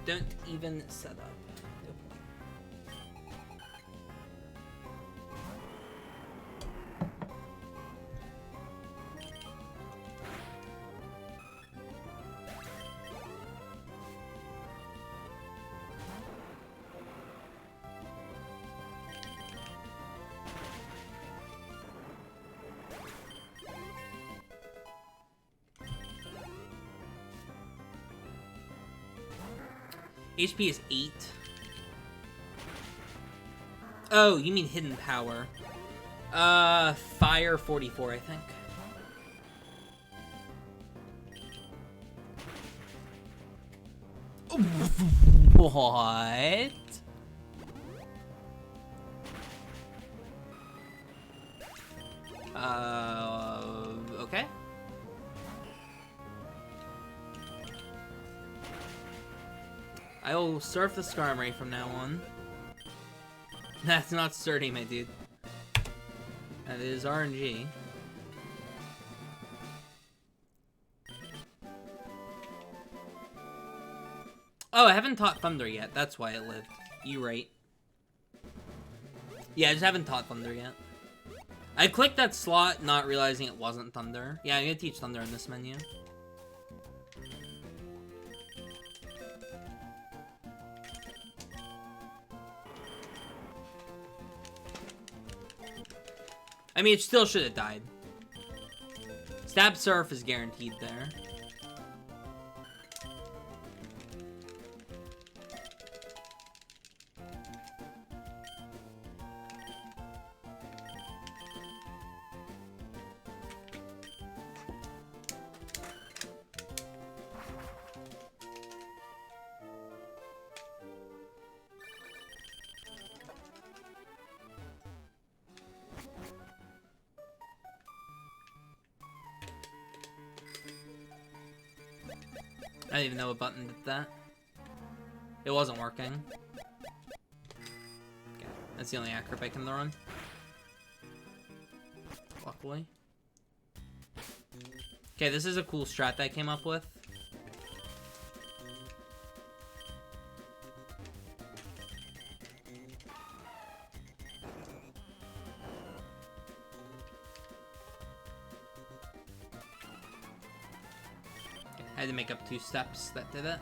Don't even set up. No point. HP is 8. Oh, you mean hidden power. Fire 44, I think. What? Okay. I will surf the Skarmory from now on. That's not sturdy, my dude. That is RNG. Oh, I haven't taught Thunder yet. That's why it lived. You right. Yeah, I just haven't taught Thunder yet. I clicked that slot not realizing it wasn't Thunder. Yeah, I'm gonna teach Thunder in this menu. I mean, it still should have died. Stab Surf is guaranteed there. I didn't even know a button did that. It wasn't working. Okay, that's the only acrobat in the run. Luckily. Okay, this is a cool strat that I came up with. I had to make up 2 steps that did it.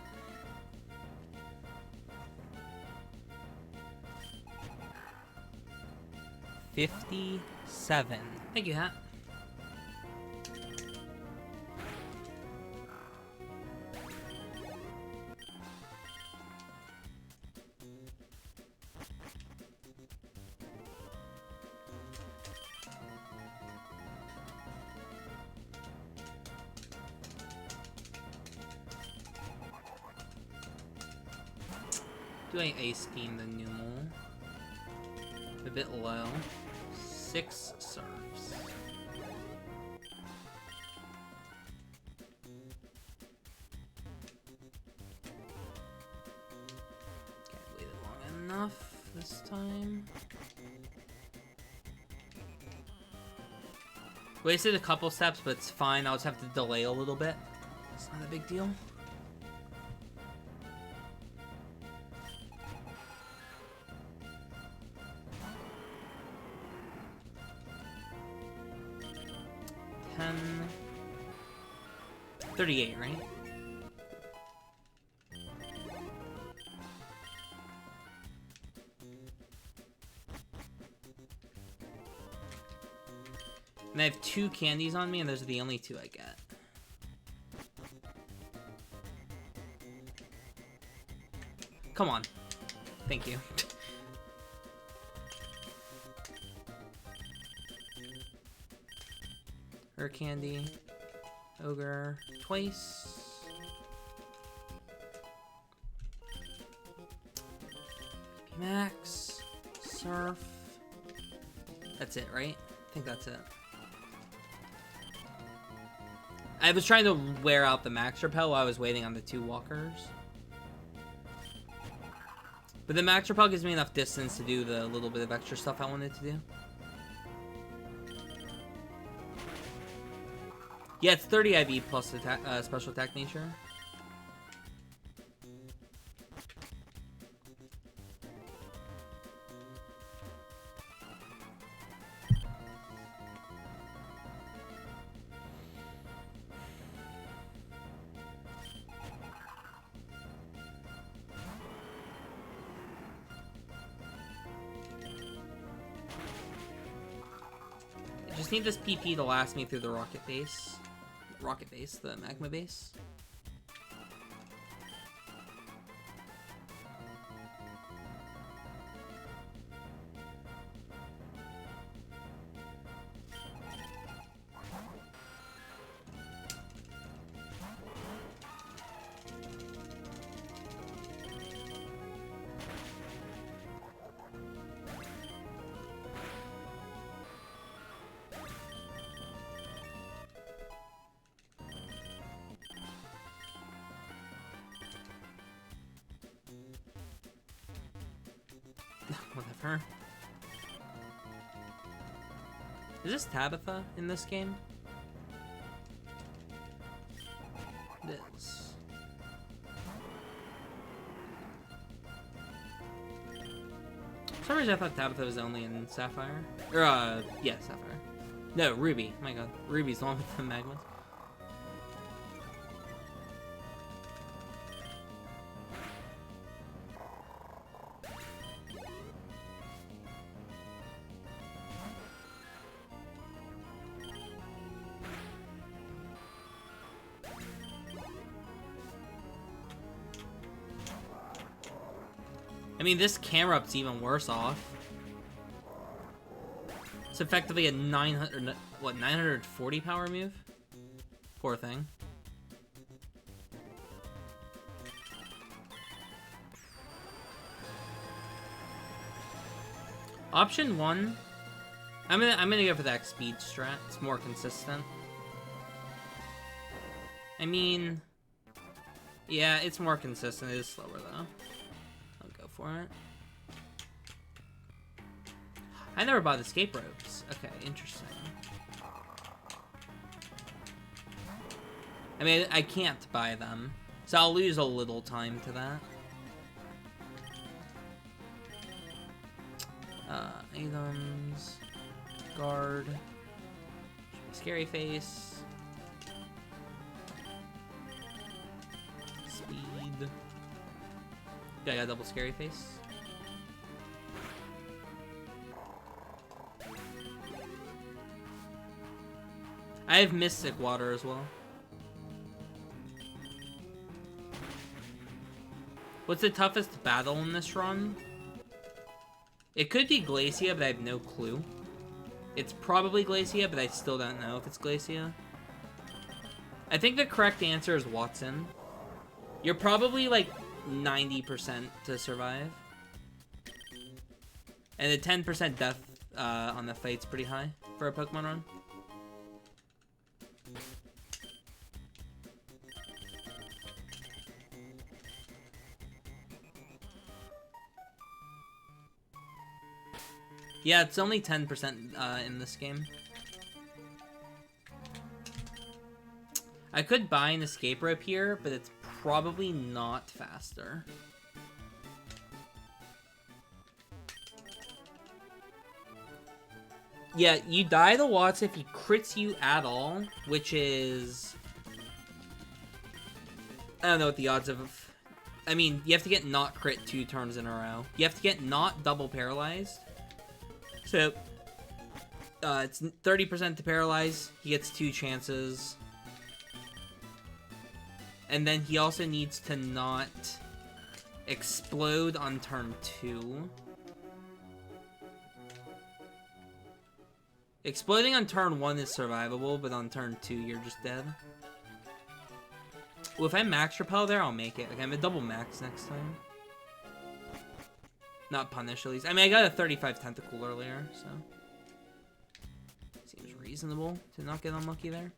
$57. Thank you, Hat. Doing ace scheme the Numal. A bit low. 6 serves. Okay, waited long enough this time. Wasted a couple steps, but it's fine. I'll just have to delay a little bit. It's not a big deal. $38, right? And I have 2 candies on me, and those are the only 2 I get. Come on. Thank you. Her candy. Ogre twice. Max. Surf. That's it, right? I think that's it. I was trying to wear out the Max Repel while I was waiting on the 2 walkers. But the Max Repel gives me enough distance to do the little bit of extra stuff I wanted to do. Yeah, it's 30 IB plus attack, special attack nature. I just need this PP to last me through the rocket base. Rocket base, the magma base. Whatever. Is this Tabitha in this game? It is. For some reason I thought Tabitha was only in Sapphire. Or, yeah, Sapphire. No, Ruby. My god. Ruby's the one with the magmas. I mean, this camera up's even worse off. It's effectively a 940 power move? Poor thing. Option 1. I'm gonna go for that speed strat. It's more consistent. I mean, yeah, it's more consistent. It is slower though. I'll go for it. I never bought escape ropes. Okay, interesting. I mean, I can't buy them, so I'll lose a little time to that. Items, guard, scary face, speed. Yeah, I got double scary face. I have Mystic Water as well. What's the toughest battle in this run? It could be Glacia, but I have no clue. It's probably Glacia, but I still don't know if it's Glacia. I think the correct answer is Watson. You're probably like 90% to survive. And the 10% death on the fight's pretty high for a Pokemon run. Yeah, it's only 10% in this game. I could buy an escape rope here, but it's probably not faster. Yeah, you die to Watts if he crits you at all, which is... I don't know what the odds of... I mean, you have to get not crit 2 turns in a row. You have to get not double paralyzed. So, it's 30% to paralyze. He gets 2 chances. And then he also needs to not explode on turn 2. Exploding on turn 1 is survivable, but on turn 2, you're just dead. Well, if I max repel there, I'll make it. Okay, I'm a double max next time. Not punish, at least. I mean, I got a 35 tentacle earlier, so... Seems reasonable to not get unlucky there.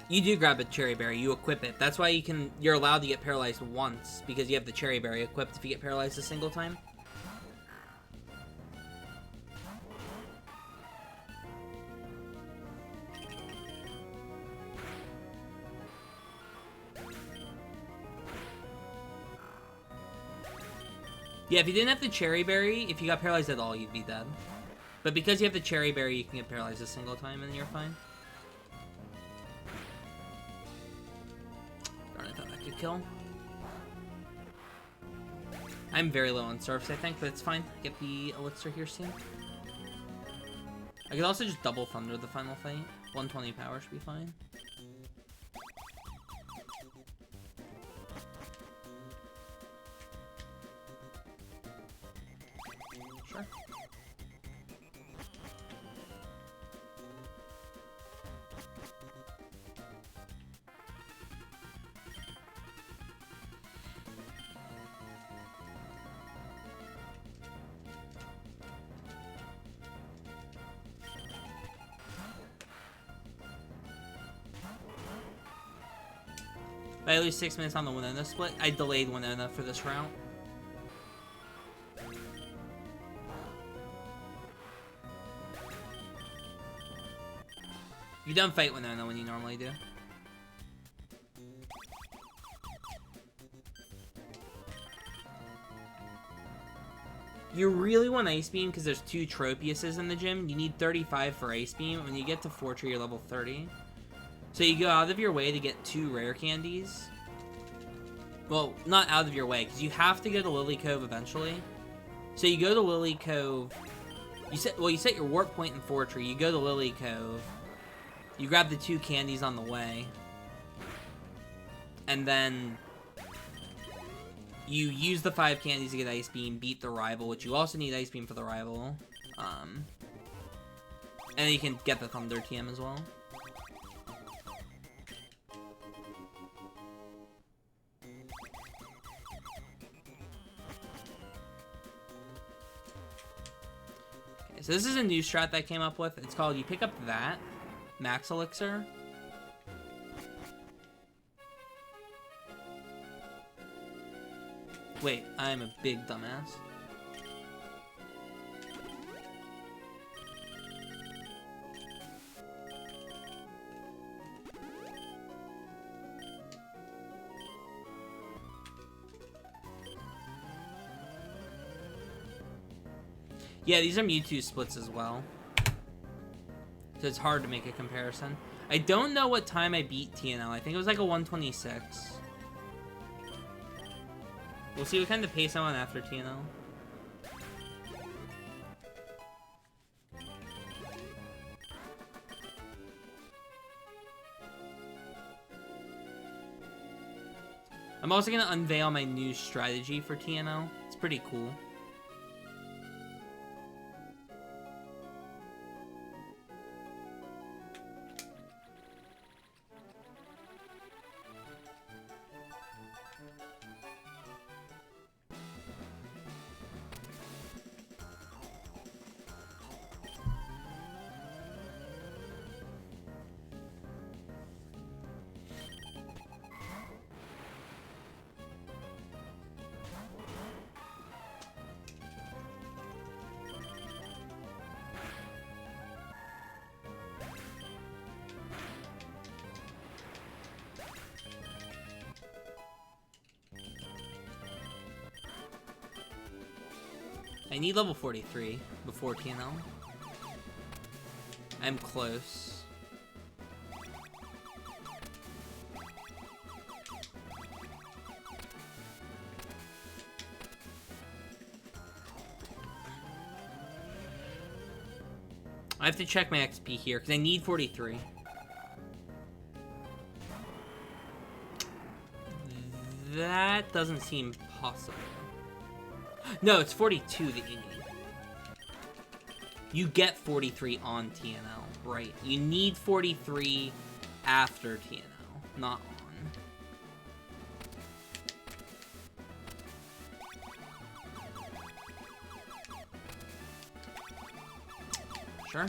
You do grab a cherry berry, you equip it. That's why you're allowed to get paralyzed once, because you have the cherry berry equipped if you get paralyzed a single time. Yeah, if you didn't have the cherry berry, if you got paralyzed at all, you'd be dead. But because you have the cherry berry, you can get paralyzed a single time and you're fine. Darn, I thought that could kill. I'm very low on surfs, I think, but it's fine. Get the elixir here soon. I could also just double thunder the final fight. 120 power should be fine. Sure. But I lose 6 minutes on the Winona split. I delayed Winona for this route. You don't fight Winona when you normally do. You really want Ice Beam because there's 2 Tropiuses in the gym. You need 35 for Ice Beam. When you get to Fortree, you're level 30. So you go out of your way to get 2 rare candies. Well, not out of your way, because you have to go to Lily Cove eventually. So you go to Lily Cove You set your warp point in Fortree. You go to Lily Cove. You grab the 2 candies on the way. And then you use the 5 candies to get Ice Beam, beat the rival, which you also need Ice Beam for the rival. And you can get the Thunder TM as well. Okay, so this is a new strat that I came up with. It's called, you pick up that Max Elixir. Wait, I'm a big dumbass. Yeah, these are Mewtwo splits as well. So it's hard to make a comparison. I don't know what time I beat TNL. I think it was like a 126. We'll see what kind of pace I'm on after TNL. I'm also going to unveil my new strategy for TNL. It's pretty cool. I need level 43 before TNL. I'm close. I have to check my XP here because I need 43. That doesn't seem possible. No, it's 42 that you need. You get 43 on TNL, right? You need 43 after TNL, not on. Sure.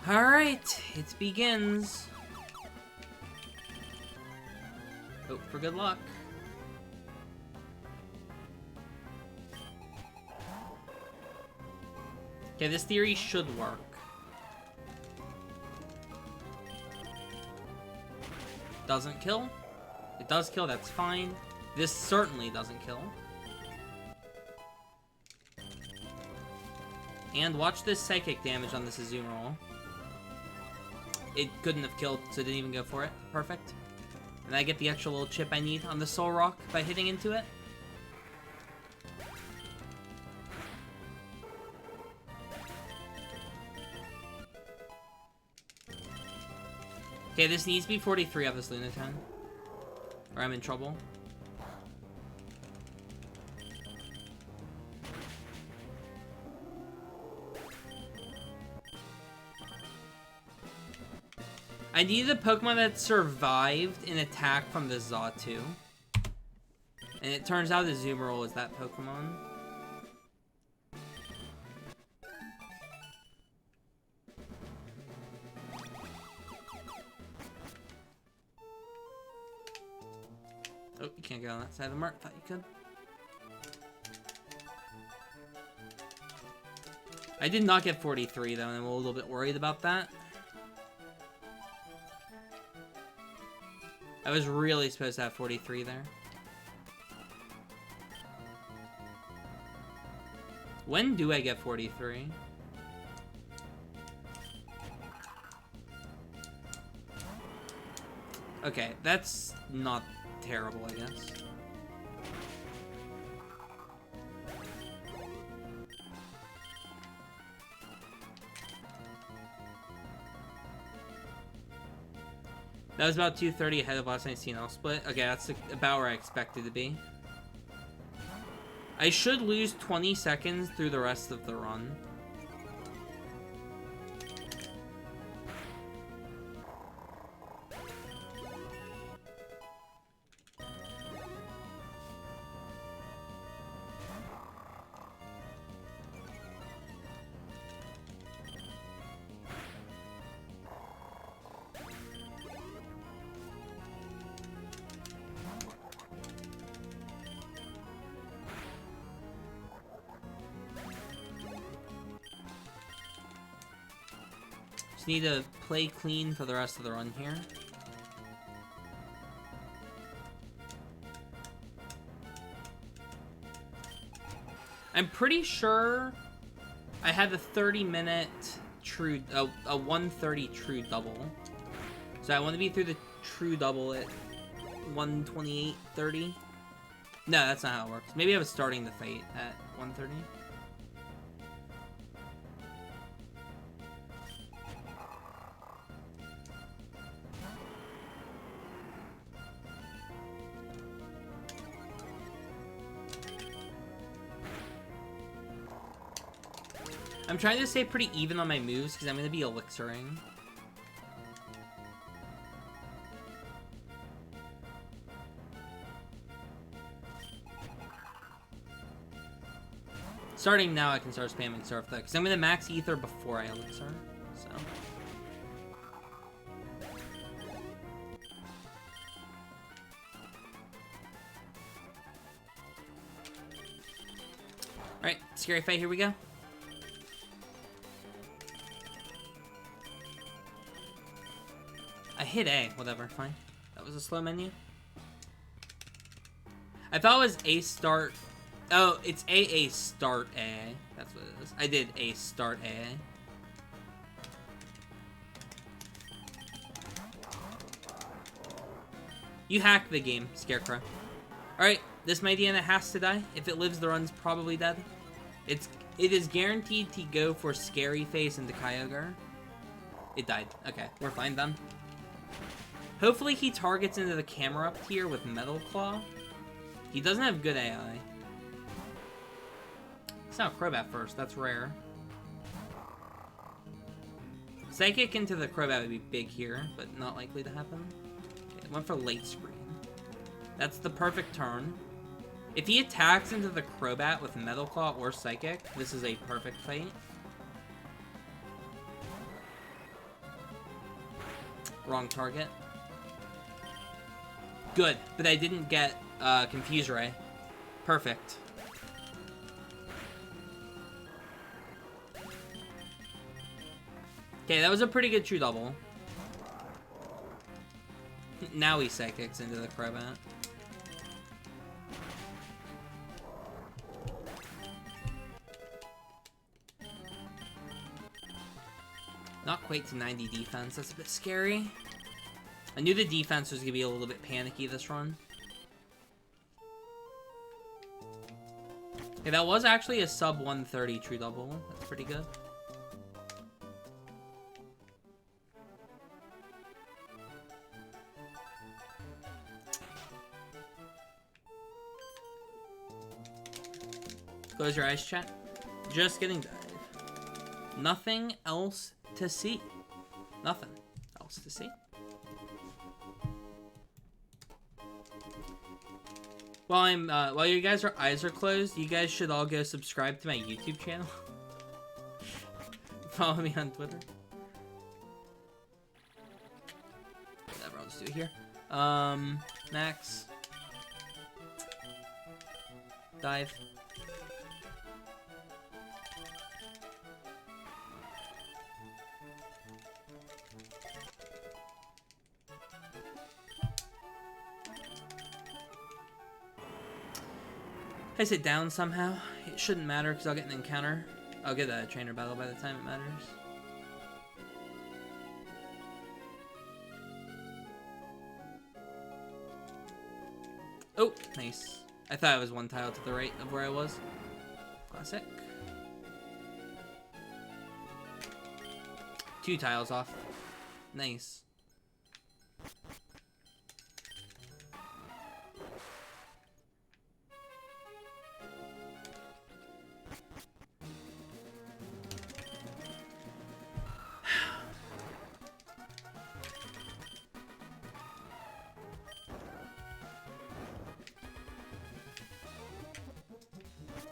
Alright, it begins. Hope for good luck. Okay, this theory should work. Doesn't kill. It does kill, that's fine. This certainly doesn't kill. And watch this psychic damage on this Azumarill. It couldn't have killed, so it didn't even go for it. Perfect. And I get the extra little chip I need on the Soul Rock by hitting into it. Okay, this needs to be 43 of this Lunatone, or I'm in trouble. I needed a Pokemon that survived an attack from the Xatu. And it turns out the Azumarill is that Pokemon. Oh, you can't get on that side of the mark. Thought you could. I did not get 43 though, and I'm a little bit worried about that. I was really supposed to have 43 there. When do I get 43? Okay, that's not terrible, I guess. That was about 2:30 ahead of last night's CNL split. Okay, that's about where I expected to be. I should lose 20 seconds through the rest of the run. Just need to play clean for the rest of the run here. I'm pretty sure I had a 30-minute true, a 1:30 true double. So I want to be through the true double at 1:28:30. No, that's not how it works. Maybe I was starting the fight at 1:30. I'm trying to stay pretty even on my moves because I'm going to be elixiring. Starting now, I can start spamming Surf though, because I'm going to max Ether before I elixir, so. Alright, scary fight, here we go. I hit A, whatever, fine. That was a slow menu. I thought it was A start. Oh, it's AA start A. That's what it is. I did A start A. You hacked the game, Scarecrow. Alright, this Mightyena has to die. If it lives, the run's probably dead. It is guaranteed to go for Scary Face into Kyogre. It died. Okay, we're fine then. Hopefully he targets into the camera up tier with Metal Claw. He doesn't have good AI. It's not Crobat first, that's rare. Psychic into the Crobat would be big here, but not likely to happen. Okay, went for late screen. That's the perfect turn. If he attacks into the Crobat with Metal Claw or Psychic, this is a perfect fight. Wrong target. Good, but I didn't get Confuse Ray. Perfect. Okay, that was a pretty good true double. Now he Psychics into the Crobat. Not quite to 90 defense, that's a bit scary. I knew the defense was going to be a little bit panicky this run. Okay, that was actually a sub 130 true double. That's pretty good. Close your eyes, chat. Just getting dive. Nothing else to see. Nothing else to see. While you guys' eyes are closed, you guys should all go subscribe to my YouTube channel. Follow me on Twitter. Whatever, I'll just do it here. Max. Dive. I sit down somehow. It shouldn't matter because I'll get an encounter. I'll get a trainer battle by the time it matters. Oh, nice. I thought I was one tile to the right of where I was. Classic. 2 tiles off. Nice.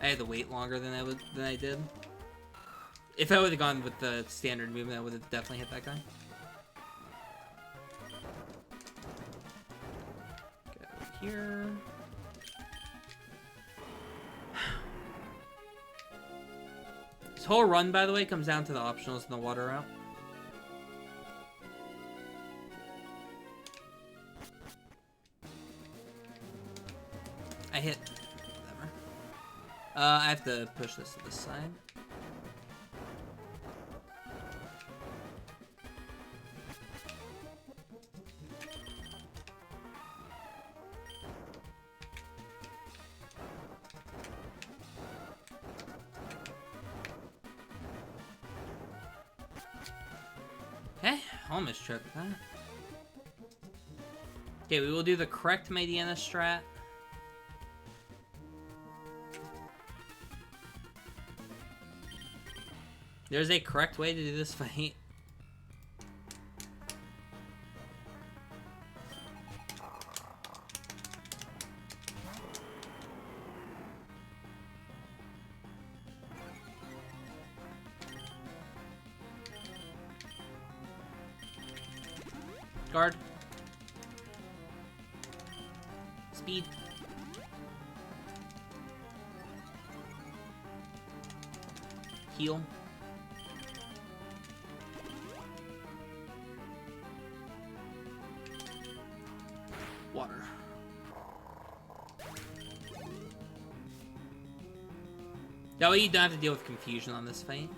I had to wait longer than I did. If I would have gone with the standard movement, I would have definitely hit that guy. Go here. This whole run, by the way, comes down to the optionals in the water route. I hit. Whatever. I have to push this to the side. Okay, almost choked that. Okay, we will do the correct Mediana strat. There's a correct way to do this fight. Guard. Speed. Heal. Water. That way you don't have to deal with confusion on this fight.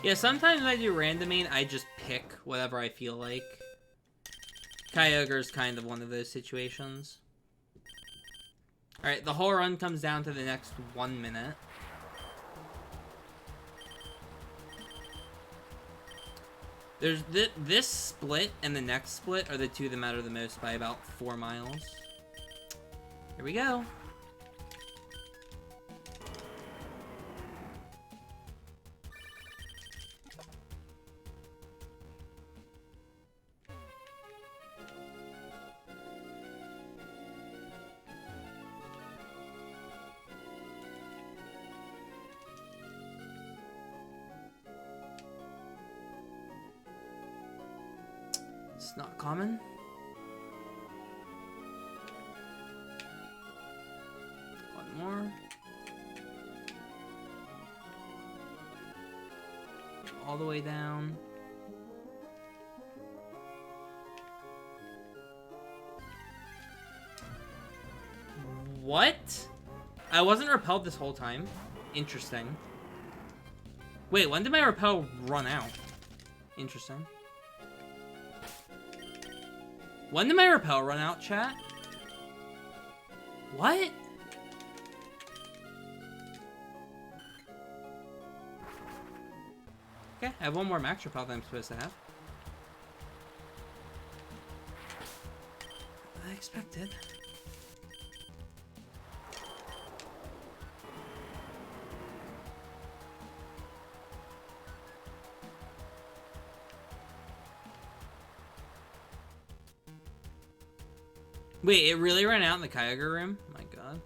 Yeah, sometimes when I do randoming, I just pick whatever I feel like. Kyogre's kind of one of those situations. Alright, the whole run comes down to the next 1 minute. There's this split and the next split are the two that matter the most by about 4 miles. Here we go. It's not common. One more. All the way down. What? I wasn't repelled this whole time. Interesting. Wait, when did my repel run out? Interesting. When did my repel run out, chat? What? Okay, I have one more max repel that I'm supposed to have. I expected. Wait, it really ran out in the Kyogre room? Oh my god.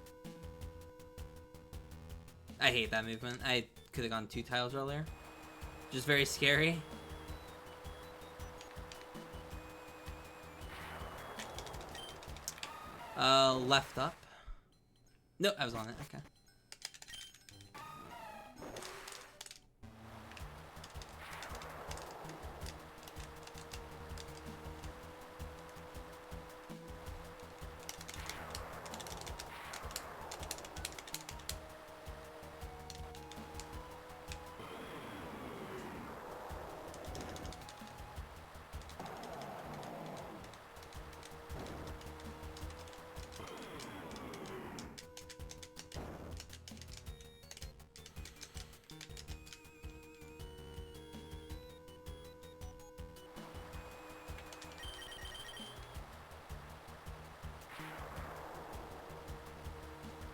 I hate that movement. I could have gone 2 tiles earlier. Just very scary. Left up. No, I was on it. Okay.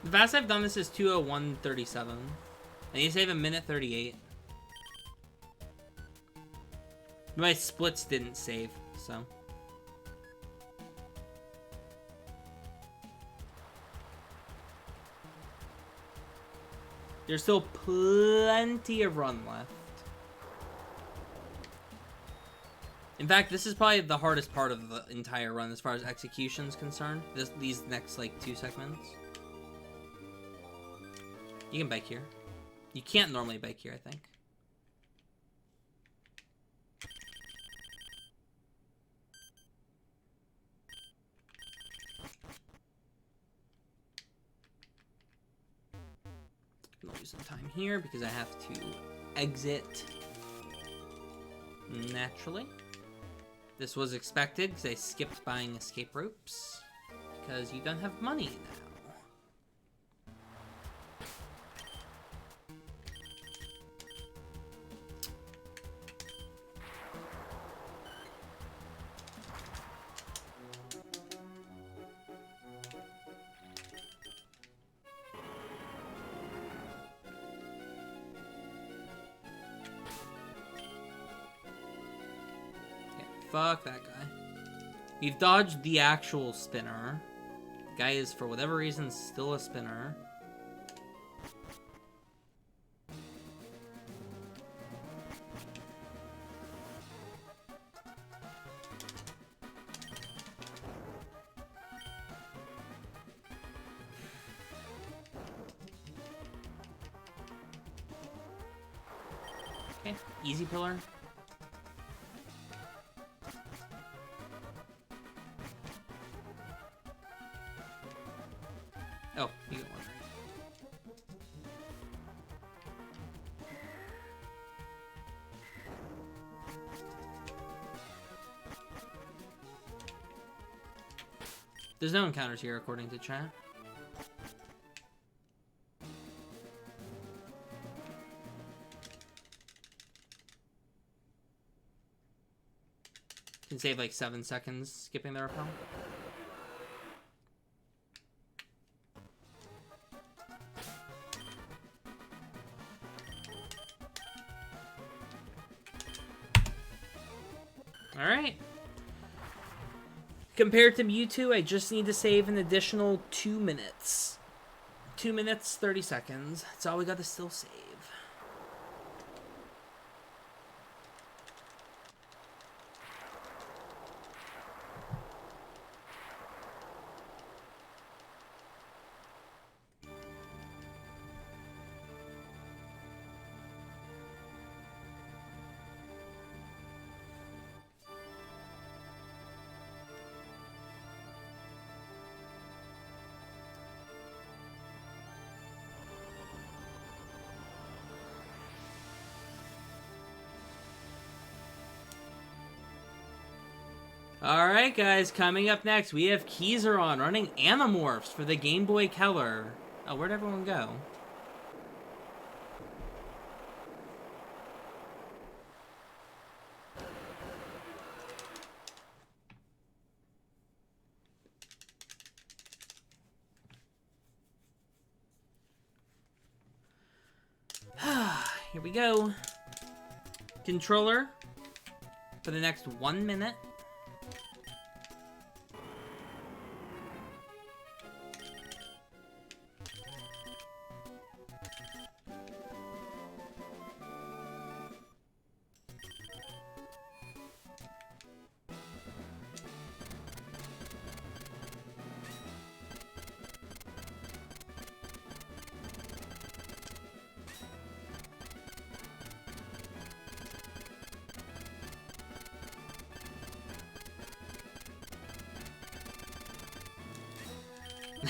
The fastest I've done this is 2:01:37. I need to save 1:38. My splits didn't save, so. There's still plenty of run left. In fact, this is probably the hardest part of the entire run as far as execution is concerned. These next, like, 2 segments. You can bike here. You can't normally bike here, I think. I'm gonna lose some time here because I have to exit naturally. This was expected because I skipped buying escape ropes because you don't have money now. Fuck that guy. We've dodged the actual spinner. The guy is, for whatever reason, still a spinner. Okay, easy pillar. Oh, you got one. There's no encounters here, according to chat. Can save like 7 seconds skipping the rappel. Alright. Compared to Mewtwo, I just need to save an additional 2 minutes. 2 minutes, 30 seconds. That's all we got to still save. Alright guys, coming up next, we have Kyogre running Animorphs for the Game Boy Color. Oh, where'd everyone go? Here we go. Controller for the next 1 minute.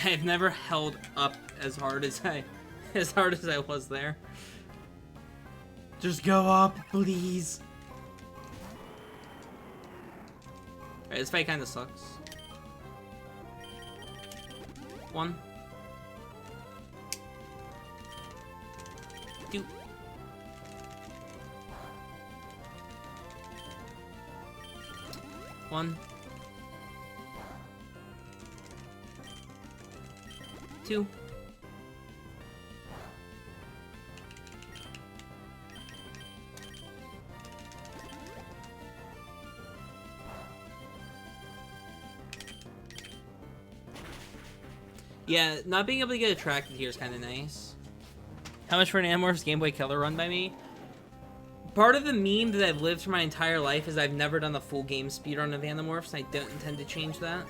I've never held up as hard as I was there. Just go up, please. Alright, this fight kind of sucks. 1, 2. 1, 2. Yeah, not being able to get attracted here is kind of nice. How much for an Animorphs Game Boy Color run by me? Part of the meme that I've lived for my entire life is I've never done a full game speedrun of Animorphs, and I don't intend to change that.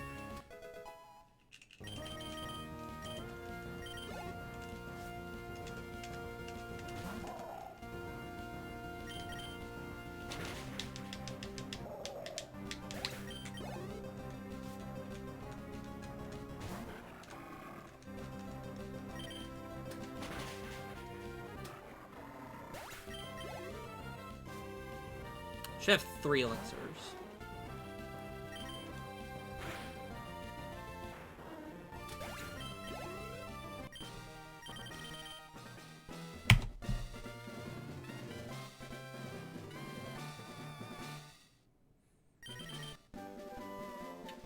Should have 3 elixirs.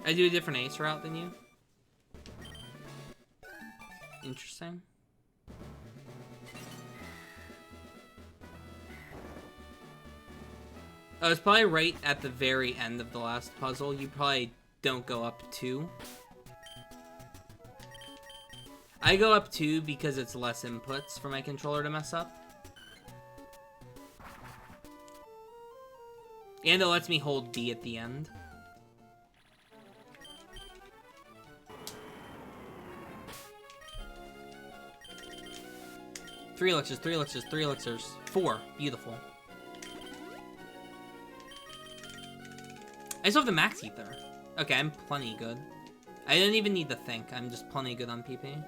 I do a different ace route than you. Interesting. Oh, it's probably right at the very end of the last puzzle. You probably don't go up 2. I go up 2 because it's less inputs for my controller to mess up. And it lets me hold B at the end. Three elixirs, 3 elixirs, 3 elixirs. 4. Beautiful. I still have the max ether. Okay, I'm plenty good. I didn't even need to think. I'm just plenty good on PP.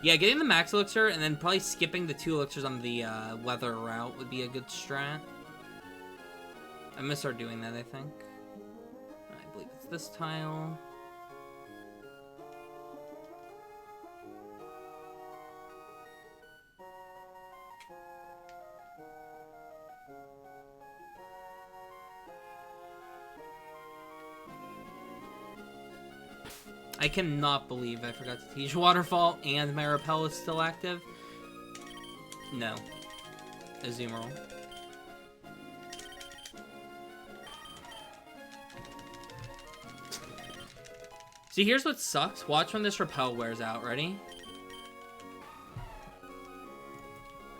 Yeah, getting the max elixir and then probably skipping the 2 elixirs on the weather route would be a good strat. I'm gonna start doing that, I think. I believe it's this tile. I cannot believe I forgot to teach Waterfall and my repel is still active. No. Azumarill. See, here's what sucks. Watch when this repel wears out. Ready?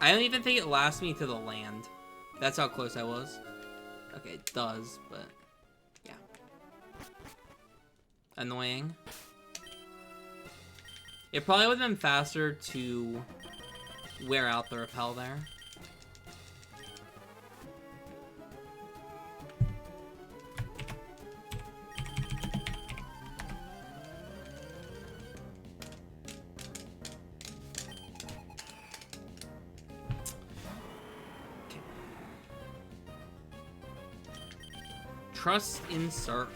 I don't even think it lasts me to the land. That's how close I was. Okay, it does, but yeah. Annoying. It probably would have been faster to wear out the repel there. Okay. Trust in surf.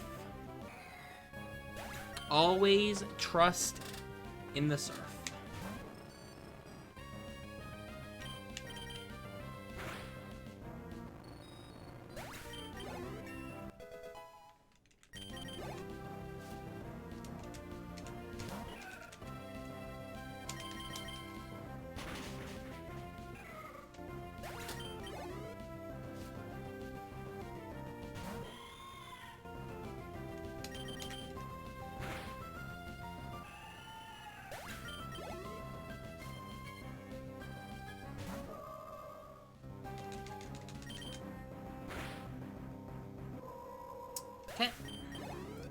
Always trust in the surf. Okay.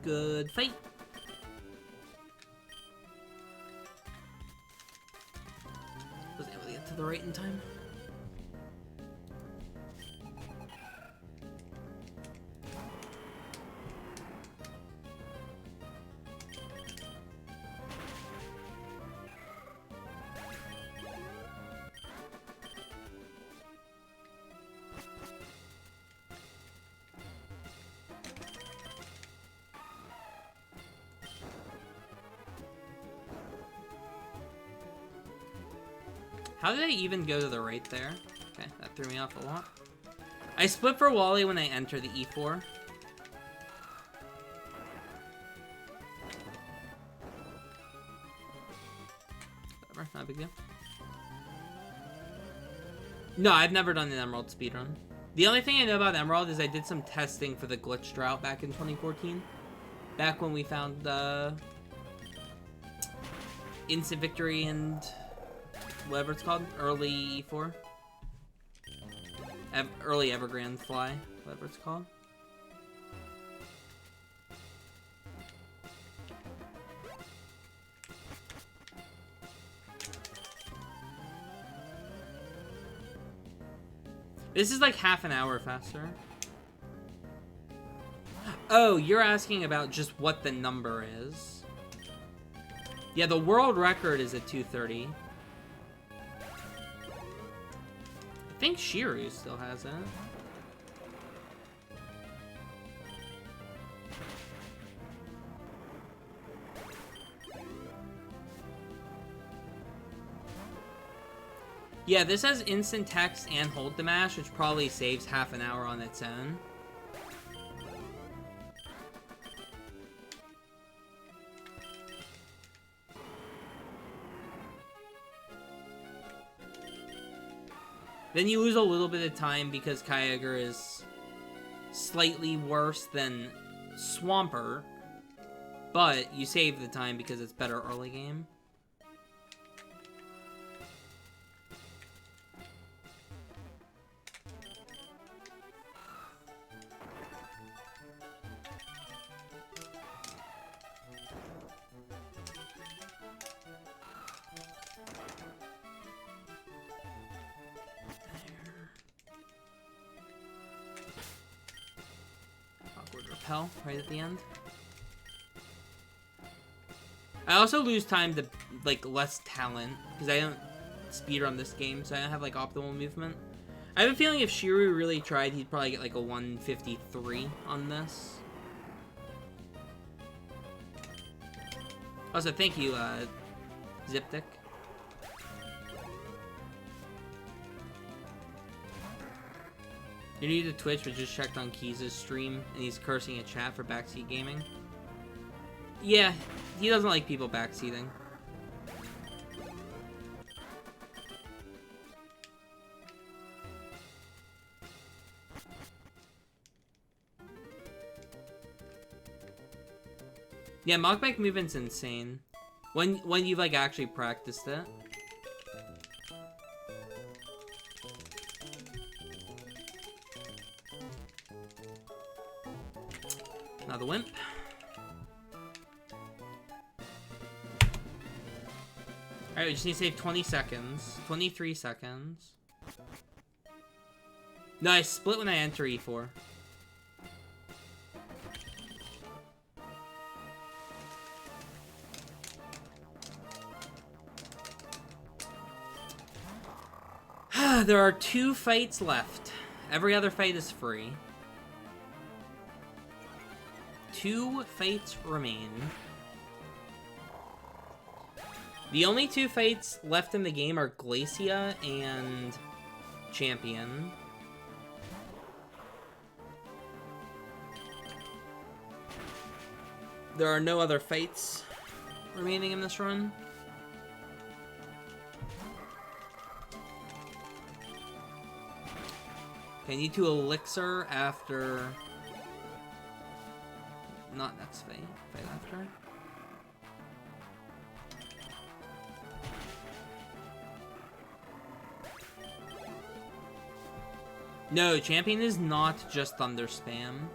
Good fight. Wasn't able to get to the right in time. How did I even go to the right there? Okay, that threw me off a lot. I split for Wally when I enter the E4. Whatever, not a big deal. No, I've never done an Emerald speedrun. The only thing I know about Emerald is I did some testing for the glitch drought back in 2014. Back when we found instant victory and whatever it's called, early E4. Early Evergrande fly, whatever it's called. This is like half an hour faster. Oh, you're asking about just what the number is. Yeah, the world record is at 2:30. I think Shiru still has it. Yeah, this has instant text and hold to mash, which probably saves half an hour on its own. Then you lose a little bit of time because Kyogre is slightly worse than Swampert, but you save the time because it's better early game. Repel right at the end. I also lose time to like less talent because I don't speedrun this game, so I don't have like optimal movement. I have a feeling if Shiru really tried, he'd probably get like a 153 on this. Also, thank you, Ziptic. You're new to Twitch, but just checked on Keys' stream, and he's cursing at chat for backseat gaming. Yeah, he doesn't like people backseating. Yeah, mockback movement's insane. When you've like actually practiced it. Another wimp. Alright, we just need to save 20 seconds. 23 seconds. No, I split when I enter E4. There are 2 fights left. Every other fight is free. 2 fights remain. The only 2 fights left in the game are Glacia and Champion. There are no other fights remaining in this run. Okay, I need to elixir after... Not next fight. Fight after. No, Champion is not just Thunder Spam.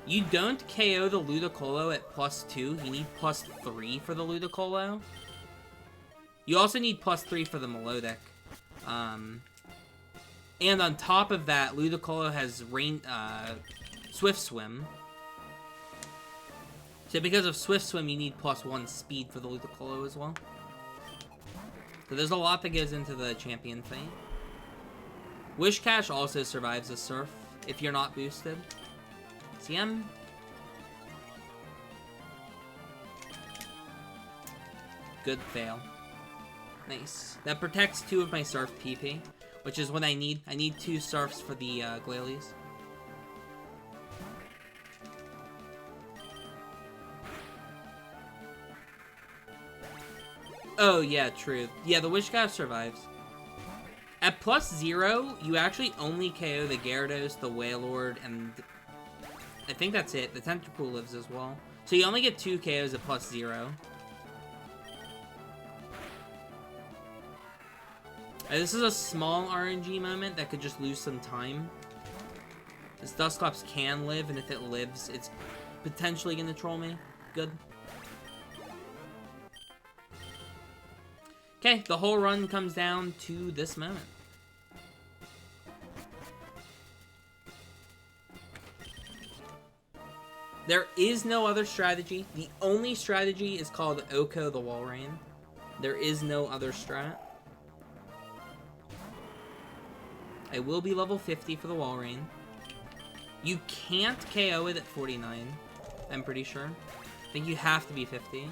You don't KO the Ludicolo at +2. You need +3 for the Ludicolo. You also need +3 for the Melodic. And on top of that, Ludicolo has Swift Swim. So because of Swift Swim, you need +1 speed for the Ludicolo as well. So there's a lot that goes into the Champion fight. Wishcash also survives a Surf if you're not boosted. CM. Good fail. Nice. That protects 2 of my Surf PP, which is what I need. I need 2 Surfs for the Glalie. Oh, yeah, true. Yeah, the Wishcraft survives. At +0, you actually only KO the Gyarados, the Wailord, and I think that's it. The Tentacool lives as well. So you only get 2 KOs at +0. This is a small RNG moment that could just lose some time. This Dusclops can live, and if it lives, it's potentially going to troll me. Good. Okay, the whole run comes down to this moment. There is no other strategy. The only strategy is called Oko the Walrein. There is no other strat. I will be level 50 for the Walrein. You can't KO it at 49, I'm pretty sure. I think you have to be 50.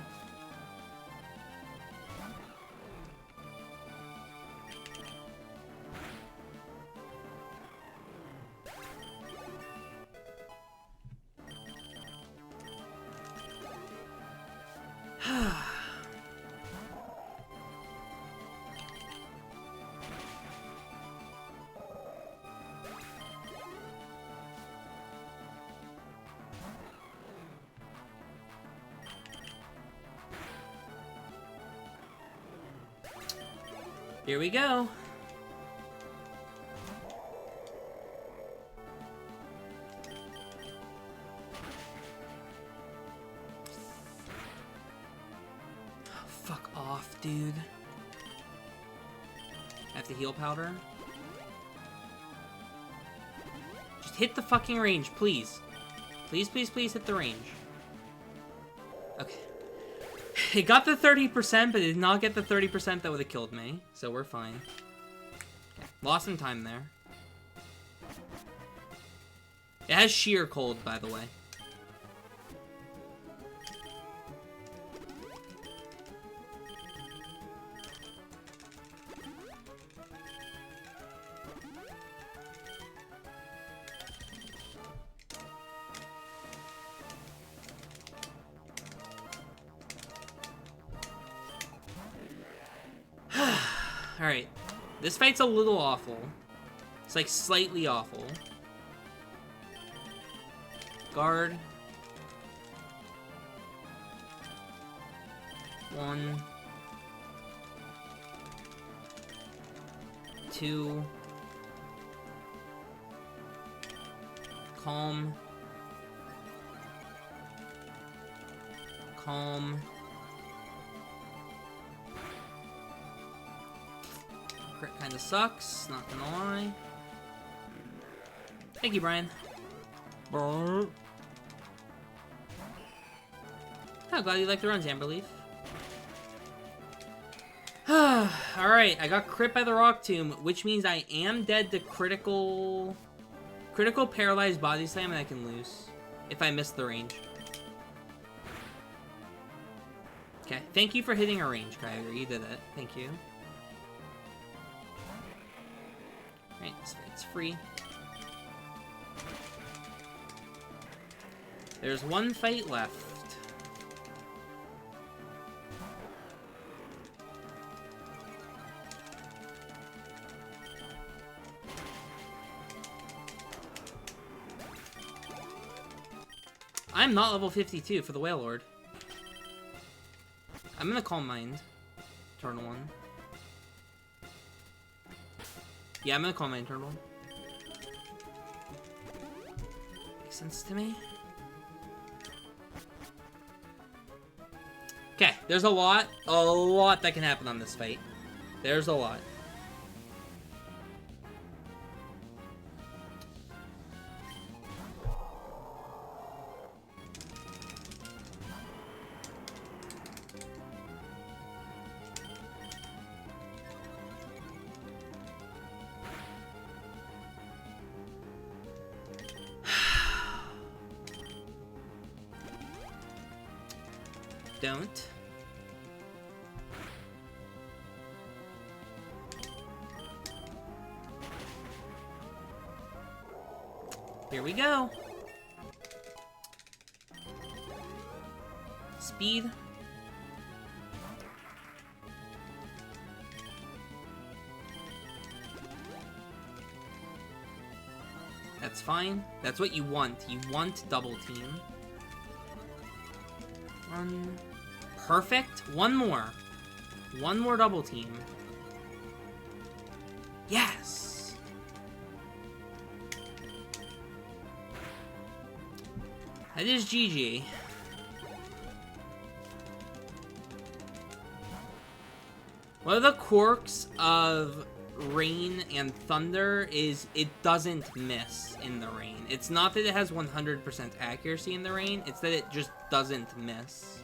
Here we go. Fuck off, dude. I have to heal powder. Just hit the fucking range, please. Please, please, please hit the range. Okay. It got the 30%, but it did not get the 30% that would have killed me. So we're fine. Okay. Lost some time there. It has sheer cold, by the way. Alright. This fight's a little awful. It's like slightly awful. Guard. 1. 2. Calm. Calm. Crit kinda sucks, not gonna lie. Thank you, Brian. Brr. Oh, glad you like the runs, Amberleaf. Alright, I got crit by the Rock Tomb, which means I am dead to critical paralyzed body slam, and I can lose if I miss the range. Okay, thank you for hitting a range, Kyogre. You did it. Thank you. Alright, this fight's free. There's one fight left. I'm not level 52 for the Wailord. I'm gonna Calm Mind. Turn 1. Yeah, I'm gonna Calm Mind turn 1. Makes sense to me. Okay, there's a lot that can happen on this fight. There's a lot. Don't. Here we go. Speed. That's fine. That's what you want. You want double team. Perfect. One more. One more double team. Yes! That is GG. One of the quirks of Rain and Thunder is it doesn't miss in the rain. It's not that it has 100% accuracy in the rain, it's that it just doesn't miss.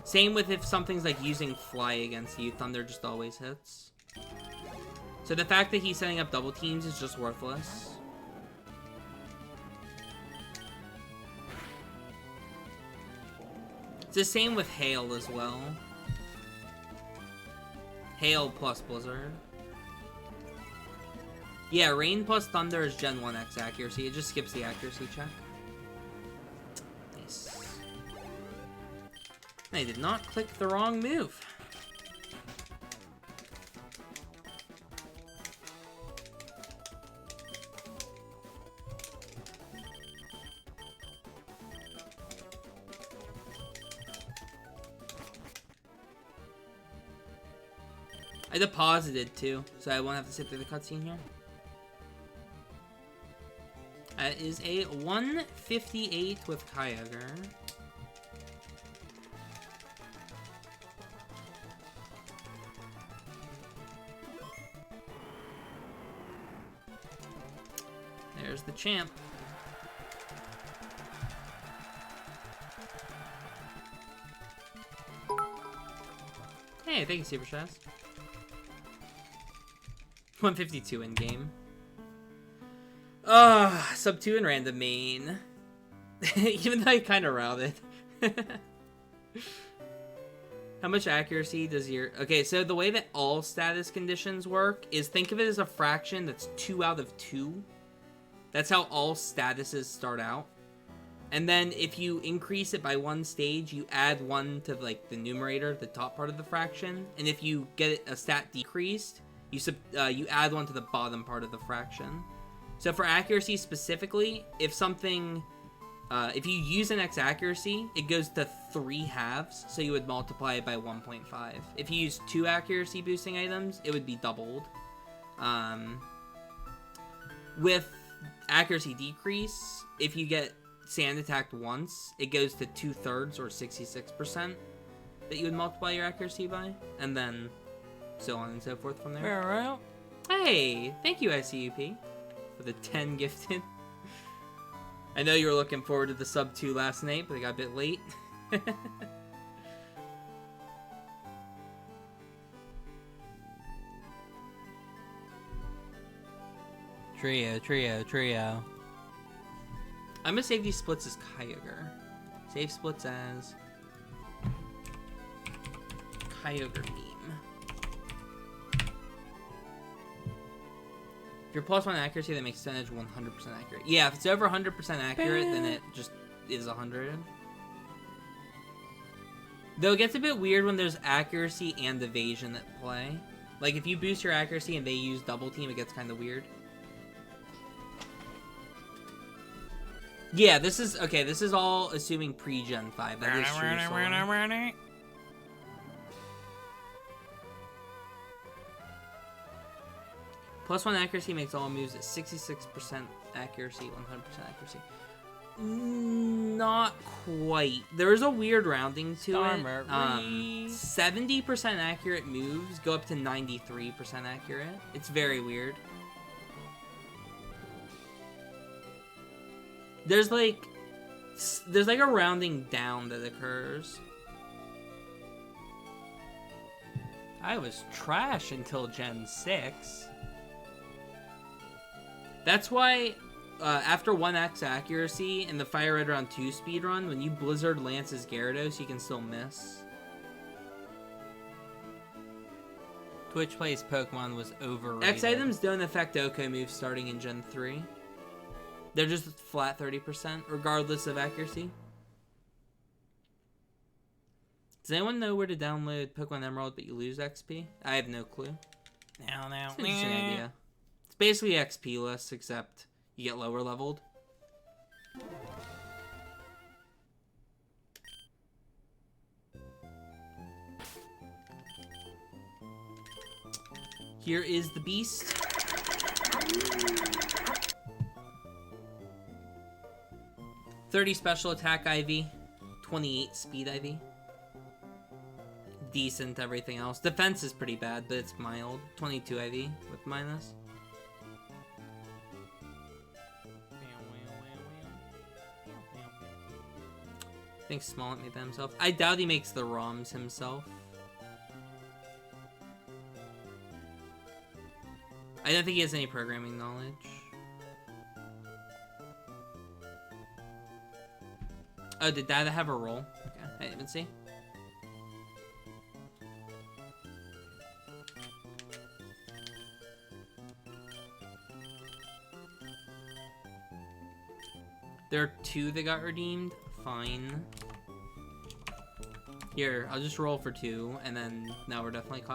Same with if something's like using Fly against you, Thunder just always hits. So the fact that he's setting up double teams is just worthless. It's the same with Hail as well. Hail plus Blizzard. Yeah, Rain plus Thunder is Gen 1X accuracy. It just skips the accuracy check. Nice. I did not click the wrong move. I deposited too, so I won't have to sit through the cutscene here. That is a 158 with Kyogre. There's the champ. Hey, thank you, Super Shaz. 152 in game. Sub 2 in random main. Even though I kind of routed. How much accuracy does your... Okay, so the way that all status conditions work is think of it as a fraction that's 2 out of 2. That's how all statuses start out. And then if you increase it by one stage, you add 1 to like the numerator, the top part of the fraction. And if you get a stat decreased, you add 1 to the bottom part of the fraction. So for accuracy specifically, if something, if you use an X accuracy, it goes to 3 halves, so you would multiply it by 1.5. If you use 2 accuracy boosting items, it would be doubled. With accuracy decrease, if you get sand attacked once, it goes to 2/3 or 66% that you would multiply your accuracy by, and then so on and so forth from there. Alright. Hey, thank you, ICUP, for the 10 gifted. I know you were looking forward to the sub 2 last night, but it got a bit late. Trio. I'm gonna save these splits as Kyogre. Save splits as Kyogre meme. If you're +1 accuracy, that makes percentage 100% accurate. Yeah, if it's over 100% accurate, then it just is 100. Though it gets a bit weird when there's accuracy and evasion at play. Like, if you boost your accuracy and they use double team, it gets kind of weird. Yeah, this is... Okay, this is all assuming pre-Gen 5. That is true, Solar. +1 accuracy makes all moves at 66% accuracy, 100% accuracy. Not quite. There is a weird rounding to it. 70% accurate moves go up to 93% accurate. It's very weird. There's like a rounding down that occurs. I was trash until Gen 6. That's why after 1x accuracy in the Fire Red Round 2 speedrun, when you Blizzard Lance's Gyarados, you can still miss. Which plays Pokemon was overrated. X items don't affect OHKO moves starting in Gen 3. They're just flat 30%, regardless of accuracy. Does anyone know where to download Pokemon Emerald but you lose XP? I have no clue. Now. It's an interesting idea. It's basically XP-less, except you get lower leveled. Here is the beast. $30 special attack IV, 28 speed IV. Decent everything else. Defense is pretty bad, but it's mild. 22 IV with minus. I think Smollett made that himself. I doubt he makes the ROMs himself. I don't think he has any programming knowledge. Oh, did Dada have a role? Okay, I didn't even see. There are 2 that got redeemed. Fine. Here, I'll just roll for 2, and then now we're definitely caught.